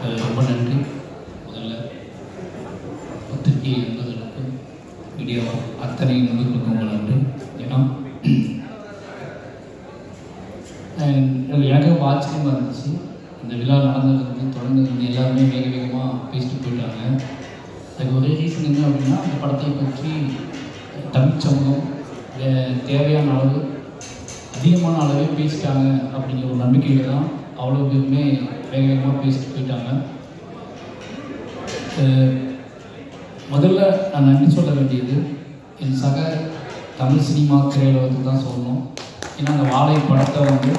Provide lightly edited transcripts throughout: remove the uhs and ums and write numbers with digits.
ரொம்ப நன்றி. முதல்ல பத்திரிகை நண்பர்களுக்கும் மீடியா அத்தனை நண்பர்களுக்கும் ரொம்ப நன்றி. ஏன்னா எனக்கு ஆச்சரியமாக இருந்துச்சு. இந்த விழா நடந்ததுலேருந்து தொடர்ந்ததுலேருந்து எல்லாருமே வேக வேகமாக பேசிட்டு போயிட்டாங்க. அதுக்கு ஒரே ரீசன் என்ன அப்படின்னா, அந்த படத்தை பற்றி தமிழ் சமூகம் தேவையான அளவு அதிகமான அளவே பேசிட்டாங்க அப்படிங்கிற ஒரு நம்பிக்கையில் தான் அவ்வளோ பேருமே வேக வேகமாக பேசிட்டு போயிட்டாங்க. முதல்ல நான் நன்றி சொல்ல வேண்டியது என் சக தமிழ் சினிமா திரையுலகத்துக்கு தான் சொல்லணும். ஏன்னா அந்த வாழை படத்தை வந்து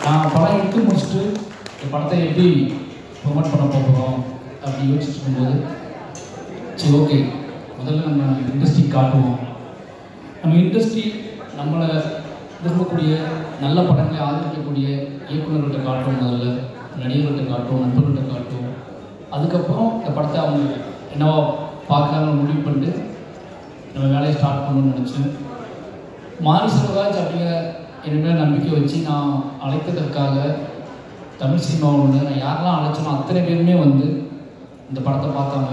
நான் படம் எடுத்து முடிச்சுட்டு இந்த படத்தை எப்படி ப்ரொமோட் பண்ண போகிறோம் அப்படின்னு யோசிச்சுட்டு இருக்கும்போது, சரி ஓகே முதல்ல நம்ம இண்டஸ்ட்ரி காட்டுவோம். நம்ம இண்டஸ்ட்ரி நம்மளை விரும்பக்கூடிய நல்ல படங்களை ஆதரிக்கக்கூடிய இயக்குநர்கள்ட்ட காட்டுவோம், முதல்ல நடிகர்கள்ட்ட காட்டுவோம், நண்பர்கள்ட்ட காட்டுவோம். அதுக்கப்புறம் இந்த படத்தை அவங்க என்னவா பார்க்கலாம்னு முடிவு பண்ணிட்டு நம்ம வேலையை ஸ்டார்ட் பண்ணணும்னு நினச்சேன். மாரி செல்வராஜ் அப்படிங்கிற என்னிடம் நம்பிக்கை வச்சு நான் அழைத்ததற்காக தமிழ் சினிமாவில் நான் யாரெல்லாம் அழைச்சனோ அத்தனை பேருமே வந்து இந்த படத்தை பார்த்தாங்க.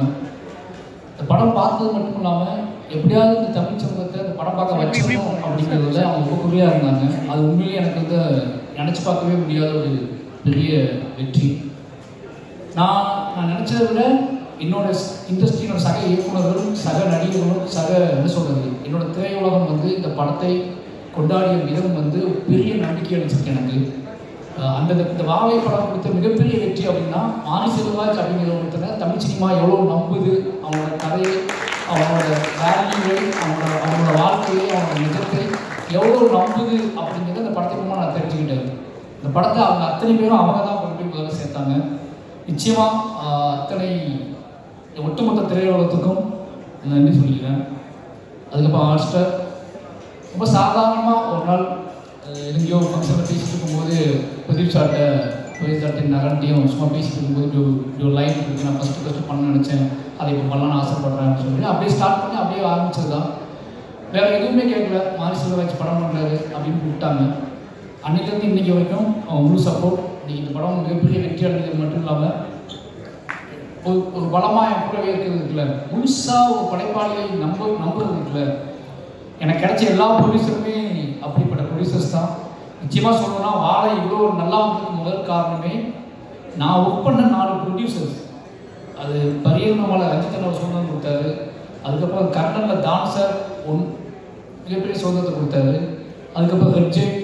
இந்த படம் பார்த்தது மட்டும் இல்லாமல் எப்படியாவது இந்த தமிழ் சமூகத்தை இந்த படம் பார்க்க வச்சிடணும் அப்படிங்கிறதுல அவங்க ரொம்ப குறியாக இருந்தாங்க. அது உண்மையிலேயே எனக்கு வந்து நினச்சி பார்க்கவே முடியாத ஒரு பெரிய வெற்றி. நான் நினச்சதை விட என்னோட இண்டஸ்ட்ரியோட சக இயக்குநர்களும் சக நடிகர்களும் சக என்ன சொல்கிறது என்னோட திரையுலகம் வந்து இந்த படத்தை கொண்டாடிய விதம் வந்து பெரிய நம்பிக்கை அளிச்சிருக்கு எனக்கு. இந்த வாழை படம் கொடுத்த மிகப்பெரிய வெற்றி அப்படின்னா, மாரி செல்வராஜ் அப்படிங்கிற ஒருத்தனை தமிழ் சினிமா எவ்வளோ நம்புது, அவனோட கதையை, அவனோட வேல்யூவை, அவனோட வாழ்க்கையை, அவனோட நிஜத்தை எவ்வளோ நம்புது அப்படிங்கிறத இந்த படத்தை மூலமாக நான் தெரிஞ்சுக்கிட்டேன். இந்த படத்தை அவங்க அத்தனை பேரும் அவங்க தான் கொண்டு போய் முதல்ல சேர்த்தாங்க. நிச்சயமாக அத்தனை ஒட்டுமொத்த திரையுலகத்துக்கும் நன்றி சொல்லிக்கிறேன். அதுக்கப்புறம் ஆர்ஸ்டர் ரொம்ப சாதாரணமாக ஒரு நாள் எங்கேயோ ஃபங்க்ஷனில் பேசிட்டு இருக்கும்போது பிரதீப் சார்ட்ட நகரண்டையும் சும்மா பேசிட்டு இருக்கும்போது ஒரு லைன் இருக்குது, நான் ஃபஸ்ட்டு பண்ண நினச்சேன், அதை இப்போ பண்ணலான்னு ஆசைப்பட்றேன்னு சொல்லி அப்படியே ஸ்டார்ட் பண்ணி அப்படியே ஆரம்பிச்சது தான். வேறு எதுவுமே கேட்கல, மாரி செல்வராஜ் படம் பண்ணுறாரு அப்படின்னு கூப்பிட்டாங்க. அன்றைக்கிலேருந்து இன்றைக்கி வரைக்கும் முழு சப்போர்ட். இன்றைக்கி இந்த படம் மிகப்பெரிய வெற்றி அடைஞ்சது மட்டும் இல்லாமல் ஒரு பலமாக என் கூடவே இருக்கிறது இருக்குல்ல, முழுசாக ஒரு படைப்பாளியை நம்புறது இருக்குல்ல, எனக்கு கிடைச்ச எல்லா ப்ரொடியூசருமே அப்படிப்பட்ட ப்ரொடியூசர்ஸ் தான். நிச்சயமாக சொல்லணும்னா வாழை இவ்வளோ நல்லா வந்ததுக்கு முதல் காரணமே நான் ஒர்க் பண்ண 4 ப்ரொடியூசர்ஸ். அது பரியர்மலை ரஞ்சித்தனோட சுதந்திரம் கொடுத்தாரு. அதுக்கப்புறம் கர்ணனில் டான்சர் மிகப்பெரிய சுதந்திரத்தை கொடுத்தாரு. அதுக்கப்புறம் ரெட்ஜெட்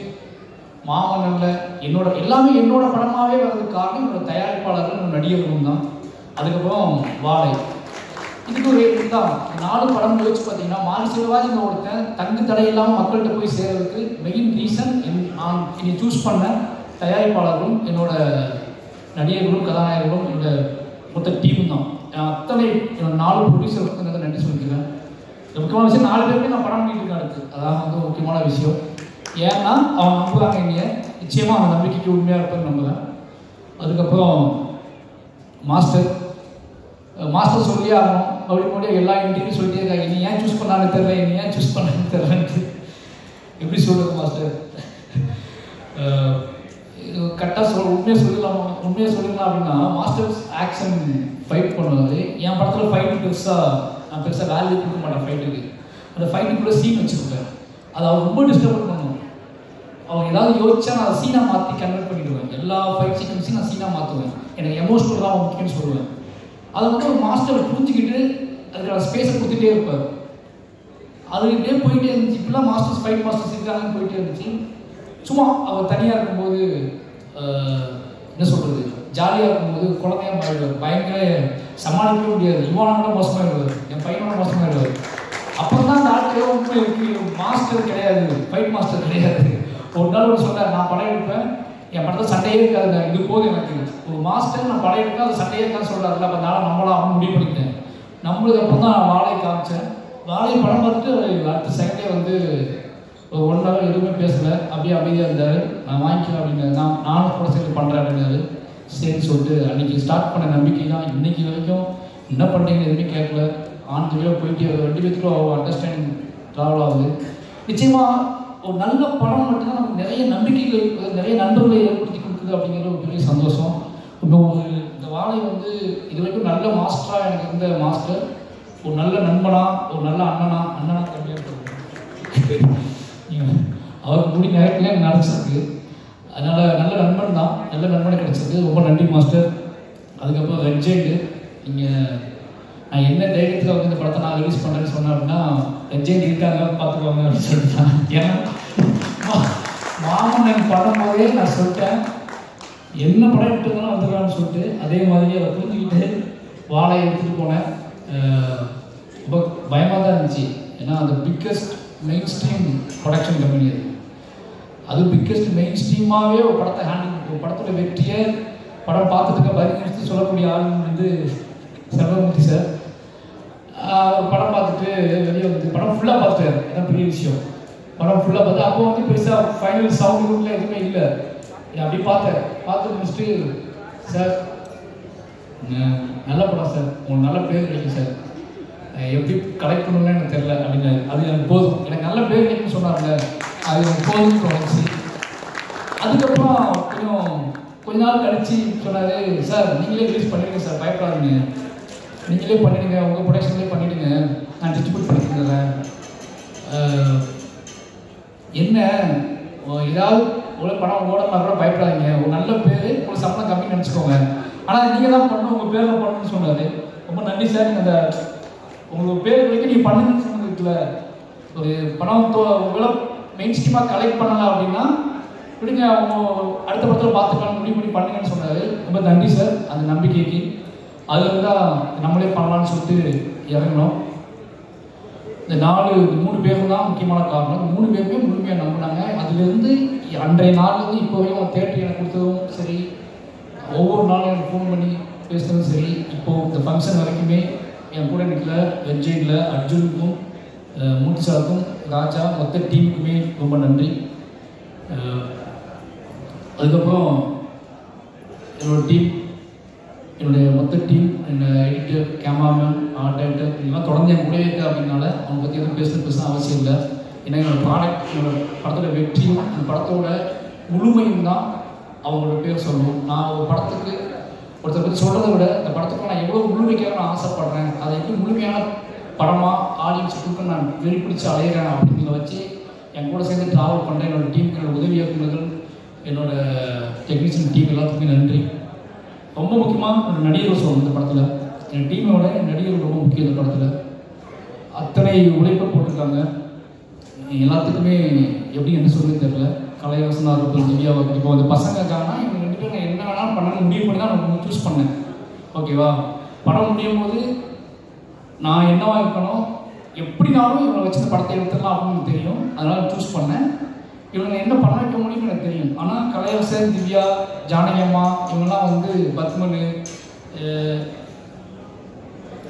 மாமன்னனில் எல்லாமே என்னோட படமாகவே வர்றதுக்கு காரணம் என்னோட தயாரிப்பாளர்கள் நடிகர்களும் தான். அதுக்கப்புறம் வாழை இதுக்கு ஒரு தான் 4 படம் வச்சு பார்த்தீங்கன்னா, மாரி செல்வராஜ் ஒருத்தன் தங்கு தடையில்லாமல் மக்கள்கிட்ட போய் சேர்றதுக்கு மெயின் ரீசன் நான் என்னை சூஸ் பண்ண தயாரிப்பாளர்களும் என்னோட நடிகர்களும் கதாநாயகர்களும் என்னோட மொத்த டீமும் தான். அத்தனை என்னோட 4 ப்ரொடியூசருக்கு நன்றி சொல்லிக்கிறேன். முக்கியமான விஷயம் 4 பேருமே நான் படம் பண்ணிட்டு இருக்கேன் அடுத்து. அதான் வந்து முக்கியமான விஷயம். ஏன்னா அவன் நம்புகிறாங்க, இங்கே நிச்சயமாக அவன் நம்பிக்கைக்கு உண்மையாக இருப்பேன்னு நம்புகிறேன். அதுக்கப்புறம் மாஸ்டர் சொல்லியே ஆகணும். அப்படி எல்லா இன்டர்வியூ சொல்லிட்டே இருக்காங்க, நீ ஏன் சூஸ் பண்ணான்னு தெரியல, நீ ஏன் சூஸ் பண்ணான்னு தெரியலன்ட்டு. எப்படி சொல்கிறது மாஸ்டர்? கரெக்டாக உண்மையாக சொல்லலாம் அப்படின்னா, மாஸ்டர் ஆக்ஷன் ஃபைட் பண்ணுவார். என் படத்தில் ஃபைட்டு நான் பெருசாக வேல்யூ கொடுக்க மாட்டேன் ஃபைட்டுக்கு. அந்த ஃபைட்டுக்குள்ளே சீன் வச்சுருப்பேன். அதை அவர் ரொம்ப டிஸ்டர்ப் பண்ணுவோம். அவங்க ஏதாவது யோசிச்சா நான் அதை சீனாக மாற்றி கன்வெர்ட் பண்ணிவிடுவேன். எல்லா ஃபைட் சீக்வன்ஸையும் நான் சீனாக மாற்றுவேன். எனக்கு எமோஷனல் தான் முக்கியம்னு சொல்லுவேன். அதை வந்து ஒரு மாஸ்டர் புரிஞ்சுக்கிட்டு அதுக்கான ஸ்பேஸை கொடுத்துட்டே இருப்பார். அதுக்கிட்டே போயிட்டே இருந்துச்சு. இப்படிலாம் ஃபைட் மாஸ்டர்ஸ் இருக்காங்கன்னு போயிட்டே இருந்துச்சு. சும்மா அவர் தனியாக இருக்கும்போது என்ன சொல்கிறது, ஜாலியாக இருக்கும்போது குழந்தையாக மாறிடுவார். பயங்கர சமாளிக்கவே முடியாது. இவனோட மோசமாகிடுவார், என் பையனோட மோசமாகிடுவார். அப்புறம் தான் அந்த ஆட்களே உண்மை இருக்குது, மாஸ்டர் கிடையாது, ஃபைட் மாஸ்டர் கிடையாது. ஒரு நாள் ஒரு சொன்னார், நான் படம் எடுப்பேன், என் படத்தில் சண்டையே இருக்காதுங்க, இது போதும் எனக்கு. ஒரு மாஸ்டர் நான் படம் எடுப்பேன், அது சண்டையே இருக்கான்னு சொல்கிறாருல. அப்போ அதனால் நம்மளாம் முடிவு பண்ணிட்டேன். நம்மளுக்கு அப்புறம் தான் நான் வாழை காமிச்சேன். வாழை படம் பார்த்துட்டு அடுத்த செகண்டே வந்து ஒரு 1 hour எதுவுமே பேசலை, அப்படியே அமைதியாக இருந்தார். நான் வாங்கிக்கிறேன் அப்படின்னாரு. நானும் கூட சேர்ந்து பண்ணுறேன் அப்படின்னாரு. சரின்னு சொல்லிட்டு அன்றைக்கி ஸ்டார்ட் பண்ண நம்பிக்கை தான் இன்றைக்கி வரைக்கும். என்ன பண்ணுறீங்கன்னு எதுவுமே கேட்கல. ஆன்லைனில் போயிட்டு 2 பேத்துக்கும் அண்டர்ஸ்டாண்டிங் ட்ராவல் ஆகுது. நிச்சயமாக ஒரு நல்ல படம் மட்டும்தான் நமக்கு நிறைய நம்பிக்கைகள், நிறைய நண்பர்களை ஏற்படுத்தி கொடுக்குது அப்படிங்கிற ஒரு பெரிய சந்தோஷம். இப்போ இந்த வாழை வந்து இது வரைக்கும் நல்ல மாஸ்டராக எனக்கு இருந்த மாஸ்டர், ஒரு நல்ல நண்பனா, ஒரு நல்ல அண்ணனா தம்பியாக அவருக்கு முடி நிறைய நடச்சிருக்கு. அதனால் நல்ல நண்பன் தான், நல்ல நண்பனை கிடச்சிருக்கு. ரொம்ப நன்றி மாஸ்டர். அதுக்கப்புறம் ரெட்ஜெண்டு, நீங்கள் நான் என்ன தைரியத்தில் வந்து இந்த படத்தை நான் ரிலீஸ் பண்ணுறேன்னு சொன்னேன் அப்படின்னா, ரெட்ஜெண்ட் இருக்காங்க பார்த்துக்குவாங்க அப்படின்னு சொல்லிட்டேன். ஏன்னா மாமன் பண்ணும்போதே நான் சொல்லிட்டேன், என்ன படம் எடுத்து இருந்தாலும் வந்துடுறான்னு சொல்லிட்டு அதே மாதிரி அதை புரிஞ்சுக்கிட்டு வாழையை எடுத்துகிட்டு போனேன். ரொம்ப பயமாக தான் இருந்துச்சு. ஏன்னா அந்த biggest main stream production company அது பிக்கஸ்ட் மெயின் ஸ்ட்ரீமாகவே ஒரு படத்தை ஹேண்டில், ஒரு படத்தோட வெற்றியை படம் பார்த்துட்டு பதினஞ்சு சொல்லக்கூடிய ஆள் வந்து செல்வமூர்த்தி சார். படம் பார்த்துட்டு வெளியே வந்து படம் ஃபுல்லாக பார்த்துட்டாரு. அதான் பெரிய விஷயம். படம் ஃபுல்லாக பார்த்து அப்போ வந்து பெருசாக ஃபைனல் சவுண்ட் எதுவுமே இல்லை. அப்படி பார்த்து முடிச்சுட்டு, சார் நல்ல படம் சார், உங்களுக்கு நல்ல பேர் கிடைக்கும் சார், எப்படி கலெக்ட் பண்ணணும்னு எனக்கு தெரியல அப்படின்னு. அது எனக்கு போதும், எனக்கு நல்ல பேர் கிடைக்குன்னு சொன்னார்ல, அது எனக்கு போதும்னு தோணுச்சு. அதுக்கப்புறம் கொஞ்ச நாள் கழிச்சு சொன்னார், சார் நீங்களே ரிலீஸ் பண்ணிடுங்க சார், பயப்படாதீங்க, நீங்களே பண்ணிடுங்க, உங்கள் ப்ரொடக்ஷன்லேயே பண்ணிவிடுங்க, நான் டிஸ்ட்ரிபியூட் பண்ணி தந்துடுறேன். என்ன ஏதாவது ஒரு படம் ஓடமா கூட பயப்படாதீங்க, ஒரு நல்ல பேர், உங்களுக்கு சம்பளம் கம்மின்னு நினச்சிக்கோங்க, ஆனால் நீங்கள் தான் பண்ணணும், உங்கள் பேரில் பண்ணணும்னு சொன்னார். ரொம்ப நன்றி சார். நீங்கள் அந்த உங்களுக்கு பேர் வரைக்கும் நீங்கள் பண்ணுங்கன்னு சொன்னதுக்குல ஒரு படம் உங்களை மெயின் ஸ்ட்ரீமாக கலெக்ட் பண்ணலாம் அப்படின்னா விடுங்க, அவங்க அடுத்த படத்தில் பார்த்துக்கலாம் முடிவு பண்ணி பண்ணுங்கன்னு சொன்னார். ரொம்ப நன்றி சார் அந்த நம்பிக்கைக்கு. அதில் தான் நம்மளே பண்ணலான்னு சொல்லிட்டு இறங்கணும். இந்த 3 பேரும் தான் முக்கியமான காரணம். 3 பேருமே முழுமையாக நம்பினாங்க. அதுலேருந்து அன்றைய நாள்லேருந்து இப்போ வரையும் தேட்டர் எனக்கு கொடுத்ததும் சரி, ஒவ்வொரு நாளும் எனக்கு ஃபோன் பண்ணி பேசுனதும் சரி, இப்போது இந்த ஃபங்க்ஷன் வரைக்குமே என் கூட நிற்கல வெஜ்ஜையில் அர்ஜுனுக்கும் மூர்த்தி சாருக்கும் ராஜா மொத்த டீமுக்குமே ரொம்ப நன்றி. அதுக்கப்புறம் என்னுடைய மொத்த team, editor, cameraman, art director இதெல்லாம் தொடர்ந்து என் கூட இருக்குது அப்படின்னால அவங்க பற்றி எதுவும் பேச அவசியம் இல்லை. ஏன்னா என்னோடய ப்ராடக்ட், என்னோடய படத்தோட வெற்றியும் அந்த படத்தோட முழுமையும் தான் அவங்களோட பேர் சொல்லணும். நான் ஒரு படத்துக்கு ஒருத்தர் பற்றி சொல்கிறத விட இந்த படத்துக்கு நான் எவ்வளோ முழுமைக்காக நான் ஆசைப்படுறேன், அதை எப்படி முழுமையான படமாக ஆடியன்ஸ் கொடுக்க நான் வெளிப்பிடிச்சு அலையிறேன் அப்படிங்கிறத வச்சு என் கூட சேர்ந்து ட்ராவல் பண்ணுறேன் என்னோடய டீமுக்கு, என்னோடய உதவி இயக்குநர்கள், என்னோடய டெக்னீஷியன் டீம் எல்லாத்துக்குமே நன்றி. ரொம்ப முக்கியமாக ஒரு நடிகர் சொல்லணும் இந்த படத்தில். என் டீமோட நடிகர் ரொம்ப முக்கியம். இந்த படத்தில் அத்தனை உழைப்பை போட்டிருக்காங்க. எல்லாத்துக்குமே எப்படி என்ன சொல்லுன்னு தெரியல. கலைவாசனாக இருக்கட்டும், திவ்யாவாக இருக்கட்டும், இப்போ அந்த பசங்களுக்கான இவங்க 2 பேரும் நான் என்ன வேணாலும் பண்ணணும்னு முடிவு பண்ணி தான் நான் சூஸ் பண்ணேன். ஓகேவா, படம் முடியும் போது நான் என்னவாக இருக்கணும், எப்படினாலும் இவங்களை வச்சு இந்த படத்தை எடுத்துடலாம் அப்படின்னு தெரியும். அதனால் சூஸ் பண்ணேன். இவங்க என்ன பண்ண வைக்க முடியும்னு எனக்கு தெரியும். ஆனால் கலைவாசன், திவ்யா, ஜானகி அம்மா இவங்கெல்லாம் வந்து பத்மன்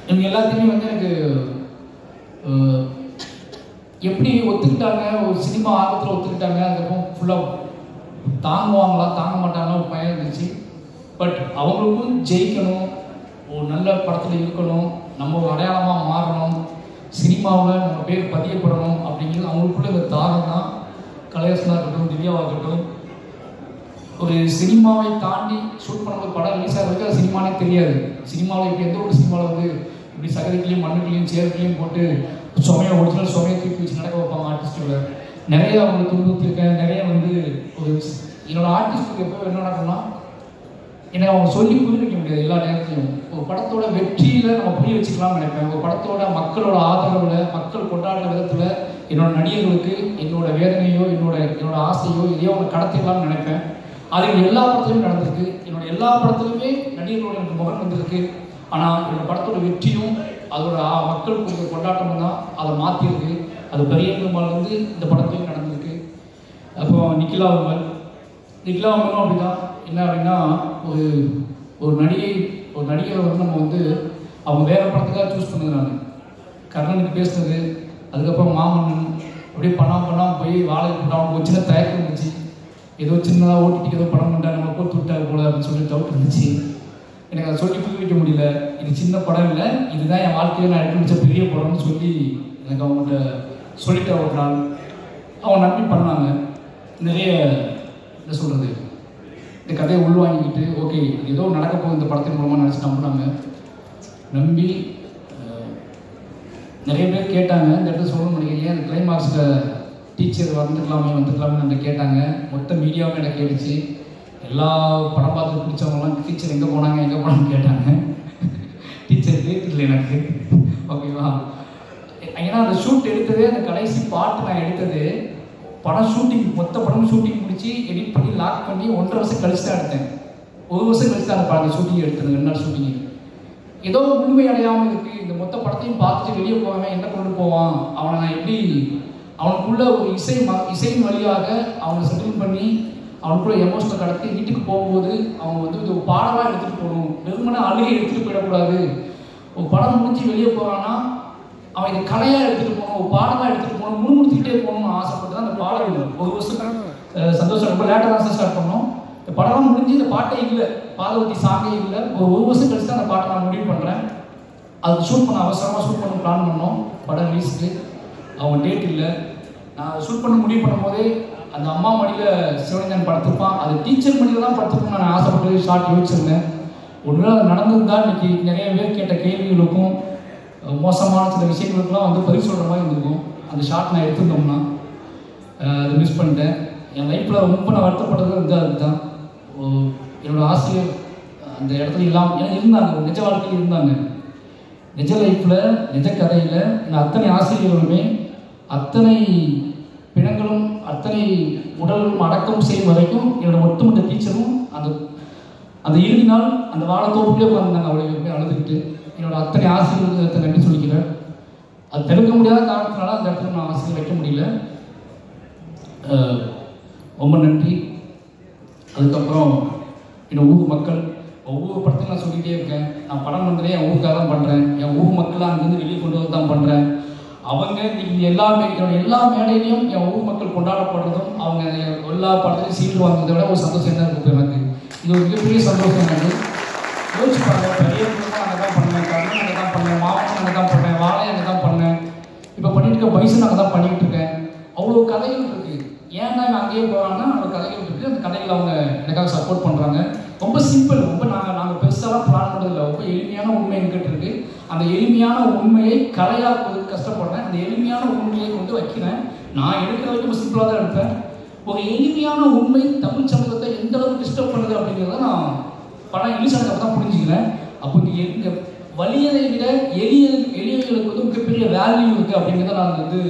இவங்க எல்லாத்தையுமே வந்து எனக்கு எப்படி ஒத்துக்கிட்டாங்க, ஒரு சினிமா ஆர்வத்தில் ஒத்துக்கிட்டாங்க. அதுக்கப்புறம் ஃபுல்லாக தாங்குவாங்களா தாங்க மாட்டாங்களா ஒரு பயம் இருந்துச்சு. பட் அவங்களுக்கும் ஜெயிக்கணும், ஒரு நல்ல படத்தில் இருக்கணும், நம்ம ஒரு அடையாளமாக மாறணும், சினிமாவில் நம்ம பேர் பதியப்படணும் அப்படிங்கிறது அவங்களுக்குள்ள இந்த தாகம் தான். கலைவாசனாக இருக்கட்டும், திவ்யாவாக இருக்கட்டும், ஒரு சினிமாவை தாண்டி ஷூட் பண்ணும்போது படம் ரிலீஸ் ஆகிறதுக்கு அது சினிமானே தெரியாது. சினிமாவில் இப்போ எந்த ஒரு சினிமாவில் வந்து இப்படி சகதிகளையும் மண்ணுகளையும் சேர்களையும் போட்டு சுமையை ஒரிஜினல் சுமையை தூக்கி வச்சு நடக்க வைப்பாங்க ஆர்டிஸ்டோட. நிறைய அவங்க துன்புறுத்திருக்கேன். நிறைய வந்து ஒரு என்னோட ஆர்டிஸ்ட்டுக்கு எப்போ என்ன நடக்கும்னா, எனக்கு அவங்க சொல்லி புரிய வைக்க முடியாது எல்லா நேரத்தையும். ஒரு படத்தோட வெற்றியில் நம்ம புரிய வச்சுக்கலாம்னு நினைப்பேன். ஒரு படத்தோட மக்களோட ஆதரவில், மக்கள் கொண்டாடுற விதத்தில் என்னோட நடிகர்களுக்கு என்னோட வேதனையோ என்னோட ஆசையோ இதையோ அவங்க கடத்திடலாம்னு நினைப்பேன். அது எல்லா படத்துலையும் நடந்திருக்கு. என்னோட எல்லா படத்துலையுமே நடிகர்களோட எனக்கு முகம் வந்திருக்கு. ஆனால் என்னோட படத்தோட வெற்றியும் அதோட மக்களுக்கு கொண்டாட்டமும் தான் அதை மாற்றிருக்கு. அது பெரிய பெருமாள்லேருந்து இந்த படத்துலையும் நடந்திருக்கு. அப்போ நிக்கிலா அவங்களும் அப்படிதான். என்ன அப்படின்னா, ஒரு நடிகரை வந்து நம்ம வந்து அவங்க வேறு படத்துக்காக சூஸ் பண்ணது. நான் கர்ணனுக்கு பேசுனது, அதுக்கப்புறம் மாமன்னன், அப்படியே பண்ணாமல் போய் வாழை போட்டால் ஒரு சின்ன தயக்கம் இருந்துச்சு. ஏதோ சின்னதாக ஓட்டிட்டு ஏதோ படம் பண்ணா நம்ம போட்டு விட்டாரு போல அப்படின்னு சொல்லி டவுட் இருந்துச்சு. எனக்கு அதை சொல்லி புரிய வைக்க முடியல. இது சின்ன படம் இல்லை, இதுதான் என் வாழ்க்கையில் நான் எடுத்து வச்ச பெரிய படம்னு சொல்லி எனக்கு அவங்கள்ட்ட சொல்லிட்டு ஒரு நாள் அவங்க நம்பி பண்ணாங்க. நிறைய என்ன சொல்கிறது, இந்த கதையை உள்வாங்கிக்கிட்டு ஓகே ஏதோ நடக்க போகுது இந்த படத்தின் மூலமாக நினச்சி நம்பினாங்க. நம்பி நிறைய பேர் கேட்டாங்க, இந்த இடத்துல சொல்லணும்னு நினைக்கிறேன், அந்த கிளைமாக்ஸில் டீச்சர் வந்துக்கலாமே அந்த கேட்டாங்க. மொத்த மீடியாவும் எனக்கு கேட்டுச்சு. எல்லா படம் பார்த்து பிடிச்சவங்களாம் டீச்சர் எங்கே போனாங்கன்னு கேட்டாங்க. டீச்சர் கேட்கல எனக்கு, ஓகேவா? ஏன்னா அந்த ஷூட் எடுத்ததே, அந்த கடைசி பாட்டு நான் எடுத்தது படம் ஷூட்டிங், மொத்த படம் ஷூட்டிங் முடிச்சு எடிட் பண்ணி லாக் பண்ணி 1.5 வருஷம் கழிச்சு தான் எடுத்தேன். 1 வருஷம் கழிச்சு தான் அந்த படம் ஷூட்டிங் எடுத்தது. 2 நாள் ஷூட்டிங். ஏதோ முழுமை அடையாமல் இருக்குது. இந்த மொத்த படத்தையும் பார்த்துட்டு வெளியே போவான், என்ன கொண்டு போவான், அவனை நான் எப்படி அவனுக்குள்ள ஒரு இசையின் வழியாக அவனை செட்டில் பண்ணி அவனுக்குள்ள எமோஷனல் கடத்தி வீட்டுக்கு போகும்போது அவன் வந்து இது ஒரு பாடமாக எடுத்துகிட்டு போகணும், வெறுமனே அழுகை எடுத்துகிட்டு போயிடக்கூடாது. ஒரு படம் முடிஞ்சு வெளியே போகிறான்னா அவன் இதை கலையாக எடுத்துகிட்டு போகணும், ஒரு பாடமாக எடுத்துகிட்டு போகணும், முன்முடுத்திக்கிட்டே போகணும்னு ஆசைப்பட்டு தான் அந்த பாடம் 1 வருஷம் சந்தோஷம். ரொம்ப லேட்டாக தான் ஸ்டார்ட் பண்ணோம். இந்த படம்லாம் முடிஞ்சு இந்த பாட்டே இல்லை, பாதவதி சாங்கே இல்லை. ஒரு 1 வருஷம் கழிச்சு தான் அந்த பாட்டை நான் முடிவு பண்ணுறேன். அது ஷூட் பண்ண அவசரமாக ஷூட் பண்ண பிளான் பண்ணோம். படம் ரிலீஸுக்கு அவன் டேட் இல்லை. நான் ஷூட் பண்ண முடிவு பண்ணும்போதே அந்த அம்மா மடியில் சிவனஞ்சன் படுத்திருப்பான், அது டீச்சர் மடியில் தான் படுத்திருப்போம். நான் ஆசைப்பட்டு ஷார்ட் யோசிச்சிருந்தேன். ஒருவேளை அது நடந்திருந்தால் இன்றைக்கி நிறைய பேர் கேட்ட கேள்விகளுக்கும் மோசமான சில விஷயங்களுக்கெல்லாம் வந்து பதில் சொல்கிற மாதிரி இருந்திருக்கும். அந்த ஷார்ட் நான் எடுத்துருந்தோம்னா அதை மிஸ் பண்ணிட்டேன். என் லைஃப்பில் ரொம்ப நான் வருத்தப்பட்டது வந்து அதுதான். என்னோடய ஆசிரியர் அந்த இடத்துல இல்லாமல் ஏன்னா இருந்தாங்க, நிஜ வாழ்க்கையில் இருந்தாங்க. நிஜ லைஃப்பில் நிஜ கதையில் இந்த அத்தனை ஆசிரியர்களுமே அத்தனை பிணங்களும் அத்தனை உடலும் அடக்கம் செய்யும் வரைக்கும் என்னோடய ஒட்டுமொத்த டீச்சரும் அந்த இறுதி நாள் அந்த வாழைத்தோப்புலேயே உட்காந்துருந்தாங்க. அவ்வளோ அழுதுகிட்டு என்னோட அத்தனை ஆசிரியர்களுக்கு நன்றி சொல்லிக்கிறேன். அது தடுக்க முடியாத காரணத்தினால அந்த இடத்துல நான் ஆசிரியர் வைக்க முடியல. ரொம்ப நன்றி. அதுக்கப்புறம் என்னோட ஊர் மக்கள், ஒவ்வொரு படத்தையும் நான் சொல்லிகிட்டே இருக்கேன். நான் படம் பண்ணுறதே என் ஊருக்காக தான் பண்ணுறேன். என் ஊர் மக்களை அங்கேருந்து வெளியே கொண்டு வந்து தான் பண்ணுறேன். அவங்க இன்னைக்கு எல்லா மேடையிலையும் என் ஊர் மக்கள் கொண்டாடப்படுறதும் அவங்க எல்லா படத்துலையும் சீட்டு வாங்குறதை விட ஒரு சந்தோஷம் தான் இருக்குது எனக்கு. இது ஒரு மிகப்பெரிய சந்தோஷம் எனக்கு. யோசிச்சுப்பாங்க, பெரிய அங்கே தான் பண்ணேன், கருணை அங்கே தான் பண்ணேன், மாவட்டம் அங்கே தான் பண்ணேன், வாழை அங்கே தான் பண்ணேன், இப்போ பண்ணிட்டு இருக்க பைசன் அங்கே தான் பண்ணிகிட்டு இருக்கேன். அவ்வளோ கதைகள் இருக்குது. ஏன்னா இவன் அங்கேயே போகிறாங்கன்னா அவ்வளோ கதைகள் இருக்குது. அந்த கதைகளை அவங்க எனக்காக சப்போர்ட் பண்ணுறாங்க. ரொம்ப சிம்பிள், ரொம்ப நாங்கள் பெருசாலாம் பிளான் பண்ணுறதில்ல. ரொம்ப எளிமையான உண்மை என்கிட்ட இருக்குது. அந்த எளிமையான உண்மையை கலையாக்குவதற்கு கஷ்டப்படுறேன். அந்த எளிமையான உண்மையை கொண்டு வைக்கிறேன். நான் எடுக்கிற வரைக்கும் ரொம்ப சிம்பிளாக தான் எடுப்பேன். ஒரு எளிமையான உண்மை தமிழ் சமூகத்தை எந்த அளவுக்கு டிஸ்டர்ப் பண்ணுது அப்படிங்கிறத நான் படம் இங்கிலீஷாக தான் புரிஞ்சுக்கிறேன். அப்போ இங்கே வலியதை விட எளியவர்களுக்கு வந்து மிகப்பெரிய வேல்யூ இருக்குது அப்படிங்கிறத நான் வந்து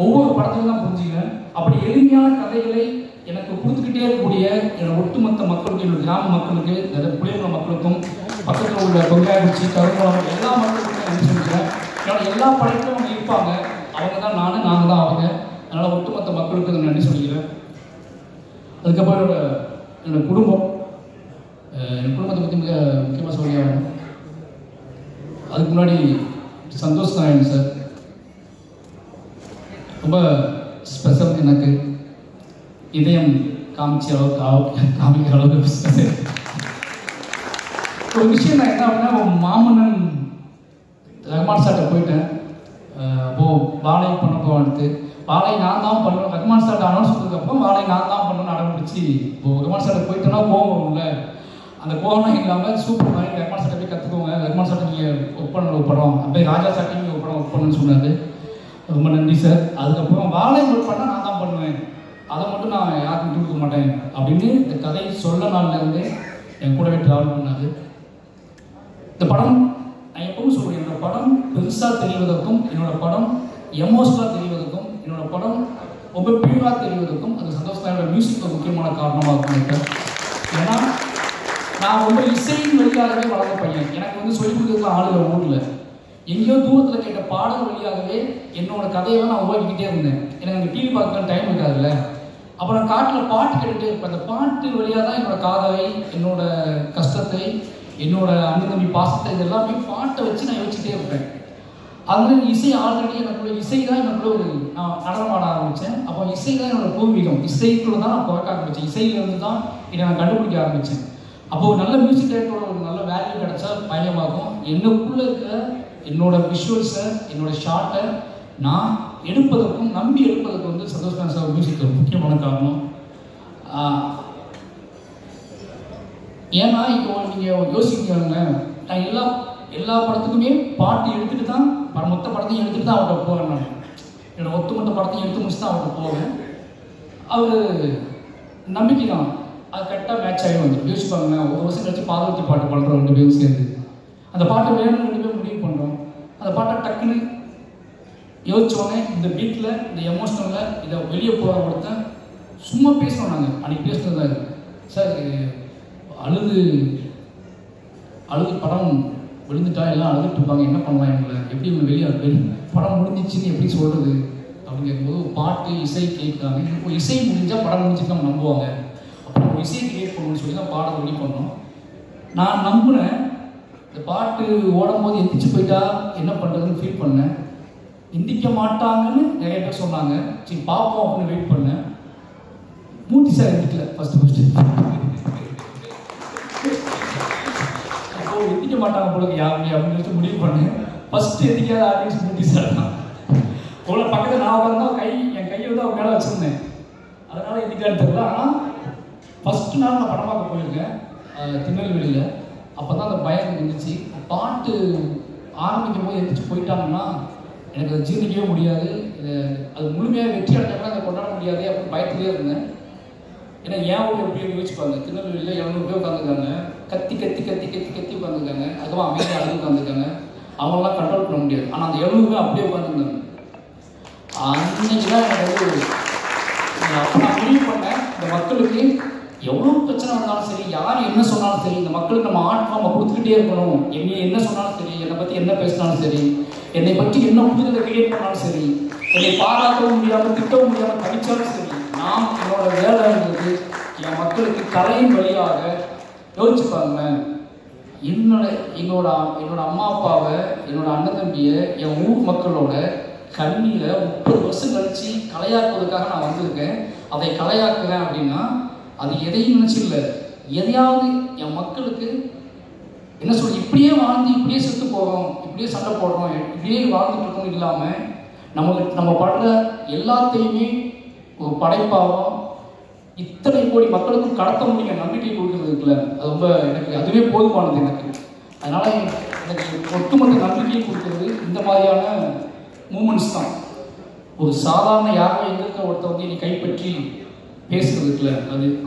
ஒவ்வொரு படத்துலையும் தான் புரிஞ்சுக்கிறேன். அப்படி எளிமையான கதைகளை எனக்கு கொடுத்துக்கிட்டே இருக்கக்கூடிய என்னோட ஒட்டுமொத்த மக்களுக்கு, என்னோட கிராம மக்களுக்கு, புளியங்குளம் மக்களுக்கும், பக்கத்தில் உள்ள கொங்காயக்குறிச்சி, கருங்குளம் எல்லா மக்களுக்கும் நன்றி சொல்லிக்கிறேன். ஏன்னா எல்லா படத்திலும் அவங்க இருப்பாங்க. அவங்க தான் நாங்கள் தான் அவங்க. அதனால் ஒட்டுமொத்த மக்களுக்கு நன்றி சொல்லிக்கிறேன். அதுக்கப்புறம் என்னோட குடும்பம், என் குடும்பத்தை பற்றி மிக முக்கியமாக சொல்லியாகணும். அதுக்கு முன்னாடி சந்தோஷ் நாராயணன் சார் ரொம்ப ஸ்பெஷல். எனக்கு இதயம் காமிக்கிற அளவுக்கு ஒரு விஷயம். நான் என்ன அப்படின்னா, மாமன்னன் ரஹ்மான் சார்ட்ட போயிட்டேன். அப்போது வாழை பண்ண போவான்ட்டு வாழை நான் தான் பண்ணணும். ரஹ்மான் சார்ட்ட அனௌன்ஸ் பண்ணதுக்கப்புறம் வாழை நான் தான் பண்ணணும்னு அடம்பிடிச்சி இப்போ ரஹ்மான் சார்ட்ட போயிட்டோன்னா கோவம் வரும்ல. அந்த கோவம் இல்லாமல் சூப்பர் மாதிரி ரஹ்மான் சார்ட்ட போய் கற்றுக்கோங்க, ரஹ்மான் சார்ட்ட நீங்கள் ஒர்க் பண்ண ஒரு படம், அப்படியே ராஜா சார்ட்ட நீங்கள் ஒரு படம் ஒர்க் பண்ணணும்னு சொன்னார். ரொம்ப நன்றி சார். அதுக்கப்புறம் வாழை ஒர்க் பண்ணால் நான் தான் பண்ணுவேன், அதை மட்டும் நான் யாருக்கும் கொடுக்க மாட்டேன் அப்படின்னு இந்த கதை சொல்ல நாள்லேருந்து என் கூடவே ட்ராவல் பண்ணாது. இந்த படம் நான் எப்பவும் சொல்கிறேன், என்னோடய படம் பெருசாக தெரிவதற்கும், என்னோடய படம் எமோஷனலாக தெரிவதற்கும், என்னோடய படம் ரொம்ப பியூராக தெரிவதற்கும் அந்த சந்தோஷமான மியூசிக் ஒரு முக்கியமான காரணமாக இருக்கும். ஏன்னா நான் ரொம்ப இசையின் வழியாகவே வளர்ந்த பையன். எனக்கு வந்து சொல்லிக் கொடுக்குறதுலாம் ஆளுங்க ஊரில் எங்கேயோ தூரத்தில் கேட்ட பாடல் வழியாகவே என்னோட கதையெல்லாம் நான் உருவாக்கிக்கிட்டே இருந்தேன். எனக்கு அங்கே டிவி பார்க்க டைம் இருக்காதுல்ல. அப்புறம் காட்டில் பாட்டு கேட்டுகிட்டே இருப்பேன். அந்த பாட்டு வழியாக தான் என்னோடய காதலை, என்னோட கஷ்டத்தை, என்னோட அண்ணன் தம்பி பாசத்தை, இது எல்லாமே பாட்டை வச்சு நான் யோசிச்சுட்டே இருப்பேன். அதில் இசை ஆல்ரெடி எனக்குள்ள இசை தான் எனக்குள்ள ஒரு நான் நடனமாட ஆரம்பித்தேன். அப்போ இசை தான் என்னோடய பூர்வீகம். இசைக்குள்ள தான் நான் பிறக்க ஆரம்பித்தேன். இசையிலேருந்து தான் இதை நான் கண்டுபிடிக்க ஆரம்பித்தேன். அப்போது நல்ல மியூசிக் டைரக்டரோட ஒரு நல்ல வேல்யூ கிடைச்சா பயமாகும். எனக்குள்ளே இருக்கிற என்னோட விஷுவல்ஸை, என்னோட ஷார்ட்டை நான் எடுப்பதற்கும் நம்பி எடுப்பதற்கு வந்து சந்தோஷ் சார் மியூசிக் ஒரு முக்கியமான காரணம். ஏன்னா இப்போ நீங்கள் யோசிக்கிறாங்க, நான் எல்லா படத்துக்குமே பாட்டு எடுத்துகிட்டு தான் மொத்த படத்தையும் எடுத்துகிட்டு தான் அவர்கிட்ட போவேன். நான் என்னோட ஒட்டுமொத்த படத்தையும் எடுத்து முடிச்சு தான் அவர்கிட்ட போவேன். அவர் நம்பிக்கை தான், அது கரெக்டாக மேட்ச் ஆகி வந்து யோசிப்பாங்க. ஒரு வருஷம் கழிச்சு பார்வதி பாட்டு பண்ணுறோம் 2 பேரும் சேர்ந்து. அந்த பாட்டு வேணும்னு 2 பேரும் முடிவு பண்ணுறோம். அந்த பாட்டை டக்குன்னு யோசிச்சோடனே இந்த பீட்டில் இந்த எமோஷனலில் இதை வெளியே போகிற ஒருத்தன் சும்மா பேசணும். நாங்கள் அன்றைக்கி பேசுனது சார், அழுது படம் விழுந்துட்டா எல்லாம் அழுதுட்டு இருப்பாங்க, என்ன பண்ணலாம் எங்களை, எப்படி இவங்க வெளியே படம் முடிஞ்சிச்சுன்னு எப்படி சொல்கிறது அப்படின்னு கேட்கும்போது பாட்டு இசை கேட்குறாங்க. இப்போ இசை முடிஞ்சால் படம் முடிஞ்சுட்டு நம்ம நம்புவாங்க. அப்புறம் ஒரு இசையை கிரியேட் பண்ணணும்னு சொல்லி தான் பாடத்தை ரெடி பண்ணோம். நான் நம்புனேன். இந்த பாட்டு ஓடும் போது எந்திரிச்சு போயிட்டா என்ன பண்ணுறதுன்னு ஃபீல் பண்ணேன். எந்திக்க மாட்டாங்கன்னு நிறைய பேர் சொன்னாங்க. சரி பார்ப்போம் அப்படின்னு வெயிட் பண்ணேன். மூர்த்தி சார் எந்திக்கல ஃபஸ்ட்டு எந்திக்க மாட்டாங்க போல யாருமே அப்படின்னு முடிவு பண்ணேன். ஃபஸ்ட்டு எந்திக்காத ஆடியன்ஸ் மூர்த்தி சார் தான். அவ்வளோ பக்கத்தில் நான் உட்காந்தா என் கையை வந்து அவங்க மேலே வச்சுருந்தேன், அதனால் எந்திக்கான்னு தெரியல. ஆனால் ஃபஸ்ட்டு நாள் நான் படம் பார்க்க போயிருக்கேன் திருநெல்வேலியில். அப்போ தான் அந்த பயம் இருந்துச்சு. பாட்டு ஆரம்பிக்கும் போது எந்திரிச்சு போயிட்டாங்கன்னா எனக்கு அதை ஜீர்ணிக்கவே முடியாது, அது முழுமையாக வெற்றி அடைஞ்சாங்கன்னா அதை கொண்டாட முடியாது அப்படின்னு பயத்திலே இருந்தேன். ஏன்னா ஏன் ஊர் எப்படி யோசிப்பாங்க, திருநெல்வேலியில் 700 பேர் உட்காந்துருக்காங்க, கத்தி கத்தி கத்தி கத்தி கத்தி உட்காந்துருக்காங்க, அதுவும் அமைதியாக அழுது உட்காந்துருக்காங்க, அவங்களாம் கண்ட்ரோல் பண்ண முடியாது. ஆனால் அந்த 700 பேர் அப்படியே உட்காந்துருந்தாங்க. அன்னைக்கு தான் எனக்கு வந்து அப்போ நான் முடிவு பண்ணேன், இந்த மக்களுக்கு எவ்வளோ பிரச்சனை வந்தாலும் சரி, யார் என்ன சொன்னாலும் சரி, இந்த மக்களுக்கு நம்ம ஆட்ஃபார்மை கொடுத்துக்கிட்டே இருக்கணும். என்னை என்ன சொன்னாலும் சரி, என்னை பற்றி என்ன பேசினாலும் சரி, என்னை பற்றி என்ன புரிதலை கிரியேட் பண்ணாலும் சரி, என்னை பாராட்டவும் முடியாமல் திட்டவும் முடியாமல் படித்தாலும் சரி, நாம் என்னோட வேலைங்கிறது என் மக்களுக்கு கலையின் வழியாக யோசிச்சுப்பாங்க. என்னோட அம்மா அப்பாவை, என்னோட அண்ணன் தம்பியை, என் ஊர் மக்களோட கண்ணியில் 30 வருஷம் கழித்து கலையாக்குவதற்காக நான் வந்திருக்கேன். அதை கலையாக்குறேன் அப்படின்னா அது எதையும் நினச்சி இல்லை, எதையாவது என் மக்களுக்கு என்ன சொல்றது, இப்படியே வாழ்ந்து இப்படியே செத்து போகிறோம், இப்படியே சண்டை போடுறோம், இப்படியே வாழ்ந்துட்டு இருக்கோம் இல்லாமல் நம்ம படுற எல்லாத்தையுமே ஒரு படைப்பாகவும் இத்தனை கோடி மக்களுக்கும் கடத்த முடியுங்க நம்பிக்கை கொடுக்குறது இருக்குல்ல, அது ரொம்ப எனக்கு அதுவே போதுமானது எனக்கு. அதனால் எனக்கு ஒட்டுமொத்த நம்பிக்கையை கொடுக்குறது இந்த மாதிரியான மூமெண்ட்ஸ் தான். ஒரு சாதாரண யாரும் எங்க இருக்க ஒருத்தர் வந்து என்னை கைப்பற்றி பேசுறது இருக்குல்ல,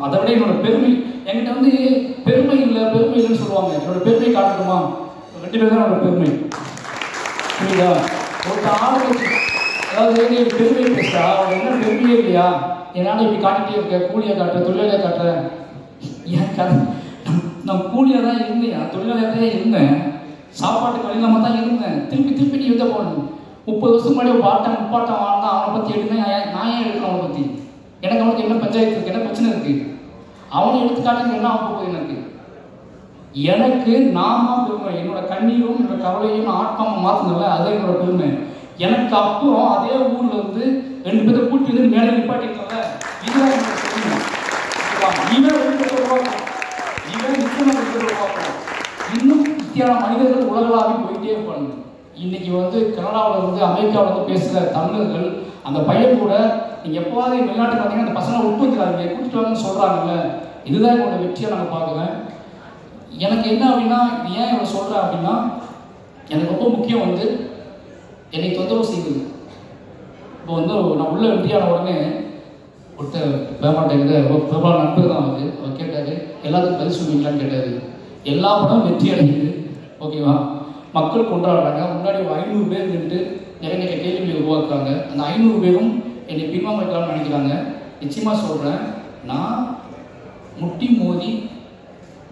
அதை விட என்னோட பெருமை. என்கிட்ட வந்து பெருமை இல்லைன்னு சொல்லுவாங்க. என்னோட பெருமை காட்டணுமா, 2 பேர் தான் என்னோட பெருமை. புரியுதா? ஒருத்தர் ஆரம்பிச்சு அதாவது பெருமை பேசுறா, அவன் என்ன பெருமையே இல்லையா, என்னால் இப்படி காட்டிகிட்டே இருக்க, கூலியாக காட்டுற, தொழிலாளியாக காட்டுறேன். ஏன் கதை, நான் கூலியாக தான் இருந்தேன், தொழிலாளியாக தான் இருந்தேன், சாப்பாட்டுக்கு வழி இல்லாமல் தான் இருந்தேன். திருப்பி நீ எங்கே போகணும்? 30 வருஷம் முன்னாடி ஒரு முப்பாட்டம் வாழ்ந்தா அவனை பற்றி எடுத்தேன். நான் ஏன் எடுக்கிறேன் அவனை பற்றி? எனக்கு அவனுக்கு என்ன பஞ்சாயத்து இருக்குது, என்ன பிரச்சனை இருக்குது? அவனை எடுத்துக்காட்டுக்கு என்ன ஆக போகுது? எனக்கு நான் தான் பெருமை. என்னோட கண்ணீரும் என்னோட கவலையும் ஆட்காம மாற்றினல, அதுதான் என்னோட பெருமை. எனக்கு அப்புறம் அதே ஊரில் வந்து 2 பேரை கூட்டி வந்து மேலே நிப்பாட்டிக்கல, இதுதான் என்னோட பெருமை. இன்னும் வித்தியான மனிதர்கள் உலகளாவே போயிட்டே இருப்பாங்க. இன்னைக்கு வந்து கனடாவில் இருந்து அமெரிக்காவில் வந்து பேசுகிற தமிழர்கள், அந்த பையன் கூட நீங்கள் எப்போவாது வெளிநாட்டு பார்த்தீங்கன்னா அந்த பசங்களை விட்டு வந்துடாதீங்க, கூட்டிட்டு வாங்கன்னு சொல்கிறாங்கல்ல, இதுதான் என்னோட வெற்றியை நாங்கள் பார்க்குறேன். எனக்கு என்ன அப்படின்னா, ஏன் இவனை சொல்கிறேன் அப்படின்னா, எனக்கு ரொம்ப முக்கியம் வந்து என்னை தொந்தரவு செய்யுது. இப்போ வந்து நான் உள்ள வெற்றியான உடனே ஒருத்தர் பேமாட்டேங்குது, பிரபல நண்பர் தான் அவர் கேட்டார், எல்லாத்துக்கும் பதில் சொல்லுவீங்களான்னு கேட்டார். எல்லா படமும் வெற்றி அடையுது, ஓகேவா, மக்கள் கொண்டாடுறாங்க. முன்னாடி ஒரு 500 பேர் நின்று நிறைய கேள்விகளை உருவாக்குறாங்க. அந்த 500 பேரும் என்னை பின்வாங்கலாம்னு நினைக்கிறாங்க. நிச்சயமாக சொல்கிறேன், நான் முட்டி மோதி